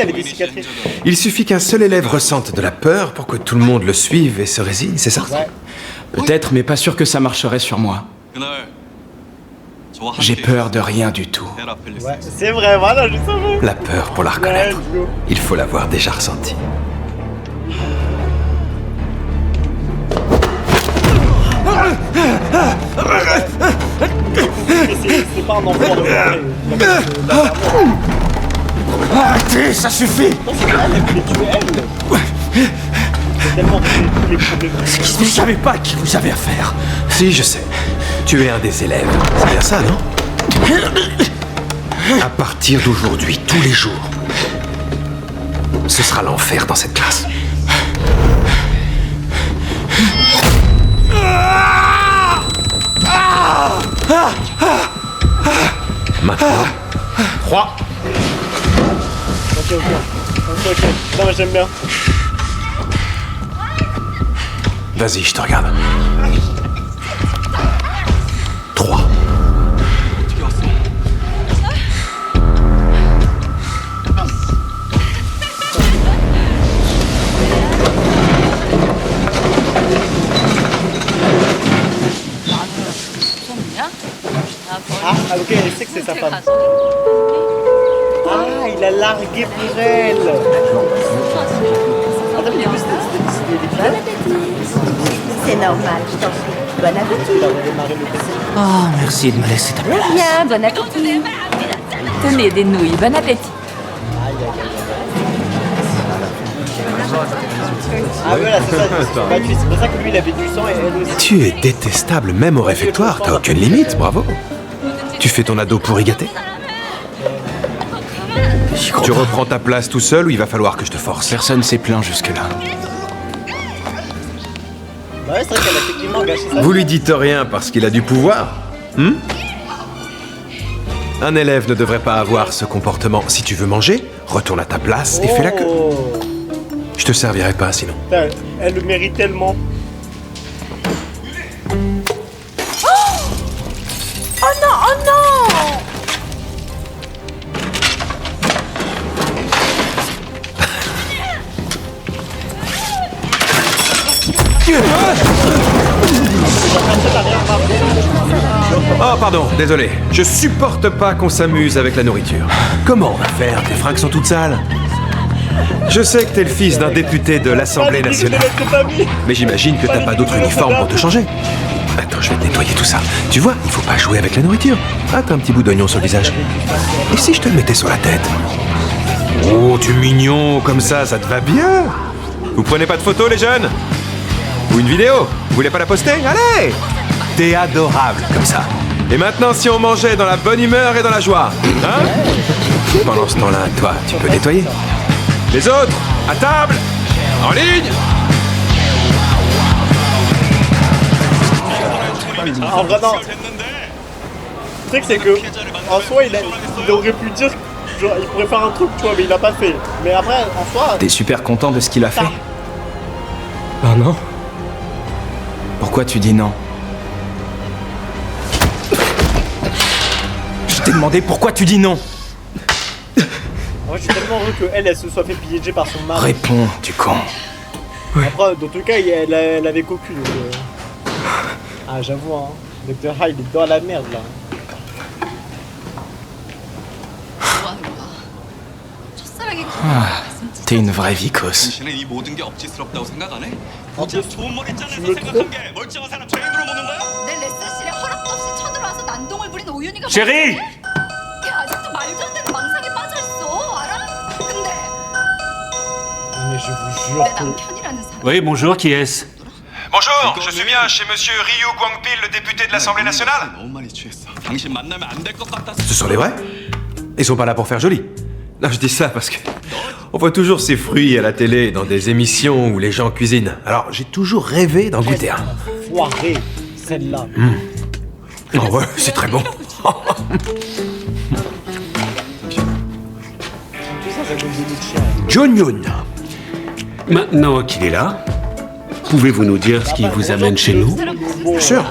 Speaker 12: Il suffit qu'un seul élève ressente de la peur pour que tout le monde le suive et se résigne, c'est ça?
Speaker 5: Peut-être, mais pas sûr que ça marcherait sur moi. J'ai peur de rien du tout.
Speaker 6: Ouais, c'est vrai, voilà, je savais.
Speaker 12: La peur, pour la reconnaître, il faut l'avoir déjà ressentie.
Speaker 6: C'est pas un enfant de
Speaker 5: Arrêtez, ça suffit! Vous savez pas à qui vous avez affaire.
Speaker 12: Si, je sais. Tu es un des élèves. C'est bien ça, non? À partir d'aujourd'hui, tous les jours, ce sera l'enfer dans cette classe. Maintenant, 3.
Speaker 6: Ok. Non, mais j'aime bien.
Speaker 12: Vas-y, je te regarde. 3.
Speaker 6: Ah, ok, elle sait que c'est sa femme. Ah, il a largué pour elle.
Speaker 18: C'est normal, je t'en prie. Bon appétit.
Speaker 4: Oh, merci de me laisser ta place.
Speaker 2: Bien, bon appétit. Tenez des nouilles, bon appétit.
Speaker 6: Ah voilà, c'est ça, c'est pour ça que lui il avait du sang et elle aussi.
Speaker 12: Tu es détestable même au réfectoire, t'as aucune limite, bravo. Tu fais ton ado pourri gâté. Tu reprends ta place tout seul ou il va falloir que je te force?
Speaker 5: Personne s'est plaint jusque-là.
Speaker 6: Bah ouais, c'est vrai qu'elle a effectivement gâché ça.
Speaker 12: Vous lui dites rien parce qu'il a du pouvoir, Un élève ne devrait pas avoir ce comportement. Si tu veux manger, retourne à ta place et fais la queue. Je te servirai pas sinon.
Speaker 6: Putain, elle le mérite tellement.
Speaker 2: Oh non, oh non!
Speaker 12: Oh pardon, désolé. Je supporte pas qu'on s'amuse avec la nourriture. Comment on va faire? Tes fringues sont toutes sales. Je sais que t'es le fils d'un député de l'Assemblée nationale. Mais j'imagine que t'as pas d'autre uniforme pour te changer. Attends, je vais te nettoyer tout ça. Tu vois, il faut pas jouer avec la nourriture. Ah, t'as un petit bout d'oignon sur le visage. Et si je te le mettais sur la tête? Oh, tu es mignon, comme ça te va bien. Vous prenez pas de photos, les jeunes? Ou une vidéo? Vous voulez pas la poster? Allez! T'es adorable, comme ça. Et maintenant, si on mangeait dans la bonne humeur et dans la joie, hein? Pendant ce temps-là, toi, tu peux nettoyer. Les autres, à table, en ligne.
Speaker 6: En vrai, non. Le truc, c'est que, en soi, il aurait pu dire, genre, il pourrait faire un truc, tu vois, mais il l'a pas fait. Mais après, en soi.
Speaker 5: T'es super content de ce qu'il a fait?
Speaker 1: Ah non.
Speaker 5: Pourquoi tu dis non? Je t'ai demandé pourquoi tu dis non.
Speaker 6: Moi, je suis tellement heureux qu'elle se soit fait piéger par son mari.
Speaker 5: Réponds, tu con.
Speaker 6: Après, dans tout cas, elle avait cocu. Donc, Ah, j'avoue, hein. Dr. Hyde est dans la merde là.
Speaker 5: Ah, t'es une vraie vicose.
Speaker 17: 당신은 이 모든 게 억지스럽다고 생각 안 해?
Speaker 6: 어째
Speaker 17: 좋은 머리 있잖아
Speaker 6: 죽을
Speaker 17: 생각한 게 멀쩡한 사람 죄인으로 보는 거야?
Speaker 14: 내 레슨실에 허락도 없이 쳐들어와서 난동을 부린 오윤이가
Speaker 15: Chérie!
Speaker 14: 걔 아직도 말도 안 되는 망상에 빠져있어 알아? 근데
Speaker 6: Mais je vous jure
Speaker 14: 내
Speaker 6: que.
Speaker 14: 남편이라는 사람
Speaker 15: Oui, bonjour, qui est-ce?
Speaker 12: Bonjour, je suis bien chez monsieur Ryu Guangpil, le député de l'Assemblée nationale.
Speaker 17: 너무 많이 취했어. 당신 만나면 안 될 것 같았어.
Speaker 12: Ce sont les vrais? Ils sont pas là pour faire joli. Non, je dis ça parce que on voit toujours ces fruits à la télé dans des émissions où les gens cuisinent. Alors j'ai toujours rêvé d'en goûter un.
Speaker 6: Foiré, celle-là.
Speaker 12: Oh ouais, c'est très bon.
Speaker 6: Tout ça, ça donne des chiens.
Speaker 12: John Yoon.
Speaker 15: Maintenant qu'il est là, pouvez-vous nous dire ce qui vous amène chez nous?
Speaker 12: Bien sûr.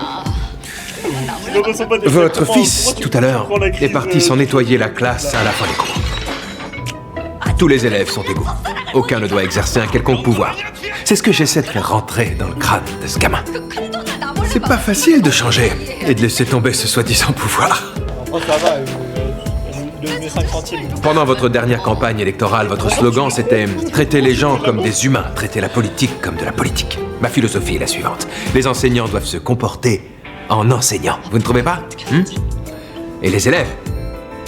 Speaker 12: Votre fils, tout à l'heure, est parti s'en nettoyer la classe à la fin des cours. Tous les élèves sont égaux. Aucun ne doit exercer un quelconque pouvoir. C'est ce que j'essaie de faire rentrer dans le crâne de ce gamin. C'est pas facile de changer et de laisser tomber ce soi-disant pouvoir.
Speaker 6: Oh, ça va, devenez 5 centimes.
Speaker 12: Pendant votre dernière campagne électorale, votre slogan c'était « Traiter les gens comme des humains, traiter la politique comme de la politique ». Ma philosophie est la suivante. Les enseignants doivent se comporter en enseignants. Vous ne trouvez pas? Et les élèves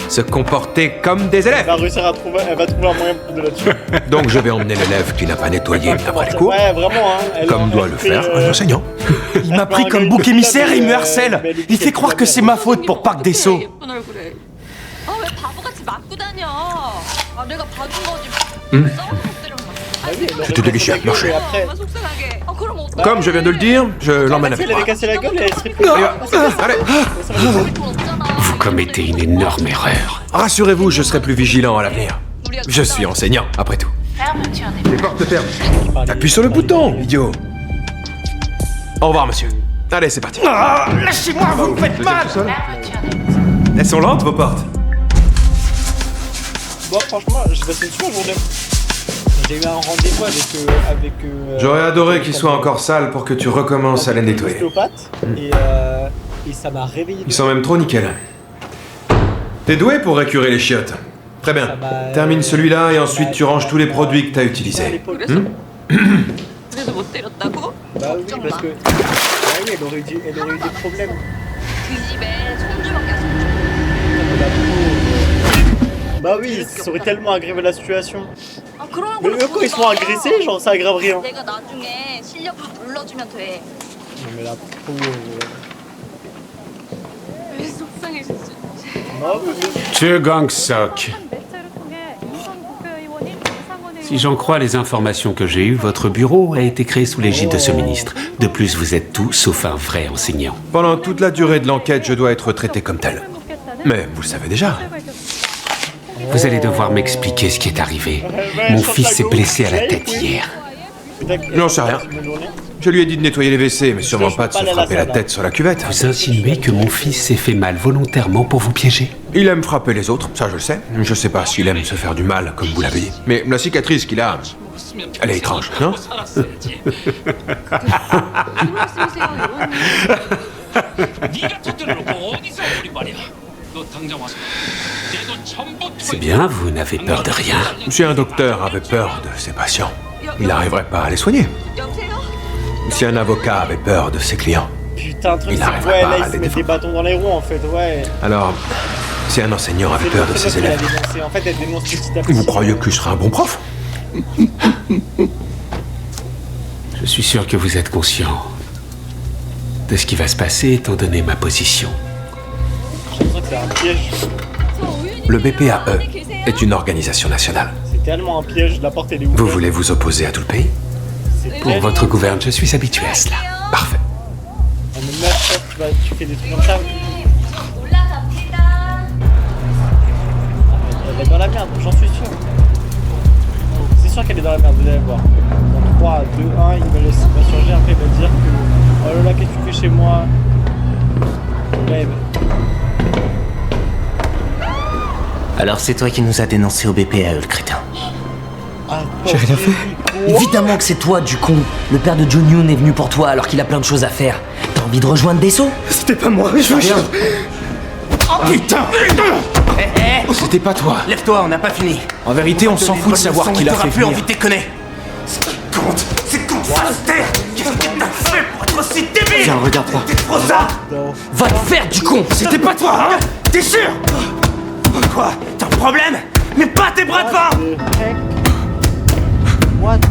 Speaker 12: se comporter comme des élèves.
Speaker 6: Elle va réussir à trouver, elle va trouver un moyen de là-dessus.
Speaker 12: Donc je vais emmener l'élève qui n'a pas nettoyé après les cours,
Speaker 6: Ouais, vraiment, hein.
Speaker 12: comme doit le faire un enseignant.
Speaker 5: Il m'a pris comme bouc émissaire et il me harcèle. Il fait croire que c'est ma faute pour Parc Dessau.
Speaker 7: 예쁜 얼굴에. 왜 바보같이 맞고 다녀? 내가 봐준 거지.
Speaker 12: C'était délicieux, merci.
Speaker 6: Après,
Speaker 7: 그럼 어떡해?
Speaker 12: Comme je viens de le dire, je l'emmène
Speaker 6: si
Speaker 12: avec
Speaker 6: elle
Speaker 12: moi.
Speaker 6: avait cassé la gueule, elle serait plus.
Speaker 12: Allez,
Speaker 15: Vous commettez une énorme erreur.
Speaker 12: rassurez-vous, je serai plus vigilant à l'avenir. Je suis enseignant, après tout. Les portes ferment. Appuie sur le bouton, idiot. Au revoir, monsieur. Allez, c'est parti.
Speaker 5: Lâchez-moi, vous me faites mal.
Speaker 12: Elles sont lentes, vos portes.
Speaker 6: Bon, franchement, je vais passer une super journée. J'ai eu un rendez-vous avec
Speaker 12: J'aurais adoré qu'ils soient encore sales pour que tu recommences à les nettoyer.
Speaker 6: l'ostéopathe et ça m'a réveillé.
Speaker 12: Ils sont même trop nickel. T'es doué pour récurer les chiottes. Très bien. Termine celui-là et ensuite tu ranges tous les produits que t'as utilisés.
Speaker 7: 그래서 못 때렸다고?
Speaker 6: Bah oui, parce que. Ah oui, elle aurait eu des problèmes.
Speaker 7: 그 집에 손주밖에 안
Speaker 6: Bah oui, ça aurait tellement aggravé la situation.
Speaker 7: 아, 그러면
Speaker 6: Mais eux, quand ils sont agressés, genre ça aggrave rien.
Speaker 7: 내가 나중에 실력 다 불러주면 돼.
Speaker 6: Non mais la pauvre.
Speaker 7: 왜 속상해 진짜.
Speaker 6: Non, mais.
Speaker 15: Che Gang-sok. Si j'en crois les informations que j'ai eues, votre bureau a été créé sous l'égide de ce ministre. De plus, vous êtes tout sauf un vrai enseignant.
Speaker 12: Pendant toute la durée de l'enquête, je dois être traité comme tel. Mais vous le savez déjà.
Speaker 15: Vous allez devoir m'expliquer ce qui est arrivé. Mon fils s'est blessé à la tête hier.
Speaker 12: J'en sais rien. Je lui ai dit de nettoyer les WC, mais sûrement pas de se frapper la tête sur la cuvette.
Speaker 15: Vous insinuez que mon fils s'est fait mal volontairement pour vous piéger?
Speaker 12: Il aime frapper les autres, ça je le sais. Je sais pas s'il aime se faire du mal, comme vous l'avez dit. Mais la cicatrice qu'il a, elle est étrange, non?
Speaker 15: C'est bien, vous n'avez peur de rien.
Speaker 12: Si un docteur avait peur de ses patients, il n'arriverait pas à les soigner. Si un avocat avait peur de ses clients,
Speaker 6: Putain, un truc,
Speaker 12: il
Speaker 6: c'est
Speaker 12: n'arriverait
Speaker 6: ouais,
Speaker 12: pas
Speaker 6: là,
Speaker 12: à
Speaker 6: il
Speaker 12: les
Speaker 6: se met des
Speaker 12: défendre.
Speaker 6: bâtons dans les roues en fait, ouais.
Speaker 12: Alors, si un enseignant avait peur de ses élèves,
Speaker 6: En fait, elle dénonce petit à petit.
Speaker 12: vous croyez que je serais un bon prof?
Speaker 15: Je suis sûr que vous êtes conscient de ce qui va se passer étant donné ma position.
Speaker 6: J'ai l'impression que c'est un piège.
Speaker 12: Le BPAE est une organisation nationale.
Speaker 6: C'est tellement un piège, la porte elle est ouverte.
Speaker 12: Vous voulez vous opposer à tout le pays?
Speaker 15: Pour votre gouverne, je suis habitué à cela.
Speaker 12: Parfait.
Speaker 6: On me met tu fais des trucs comme ça. Elle est dans la merde, j'en suis sûr. C'est sûr qu'elle est dans la merde, vous allez voir. Dans 3, 2, 1, il va surgir, après il va dire que oh là là, qu'est-ce que tu fais chez moi? Babe.
Speaker 21: Alors c'est toi qui nous as dénoncé au BPAE, le crétin.
Speaker 1: J'ai rien fait.
Speaker 4: Évidemment que c'est toi, du con. Le père de John Yoon est venu pour toi alors qu'il a plein de choses à faire. T'as envie de rejoindre Desso?
Speaker 1: C'était pas moi, je veux rien.
Speaker 21: Oh putain!
Speaker 5: C'était pas toi.
Speaker 21: Lève-toi, on n'a pas fini.
Speaker 5: En vérité, on s'en fout de savoir qui l'a fait
Speaker 21: plus envie
Speaker 5: venir.
Speaker 21: de déconner. Ce qui compte, c'est qu'on fasse taire. Qu'est-ce que t'as fait pour être aussi débile?
Speaker 5: Tiens, regarde-toi.
Speaker 21: T'es trop ça!
Speaker 4: Va te faire, du con!
Speaker 21: C'était pas toi, hein? T'es sûr? Quoi? T'as un problème? Mais pas tes bras devant!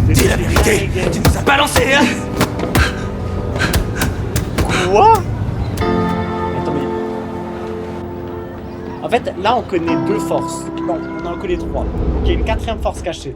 Speaker 21: Dis la vérité, tu nous as balancé, hein?
Speaker 6: Quoi? Attends, mais... En fait, là, on connaît 2 forces. Non, on en connaît 3. Donc, il y a une 4e force cachée.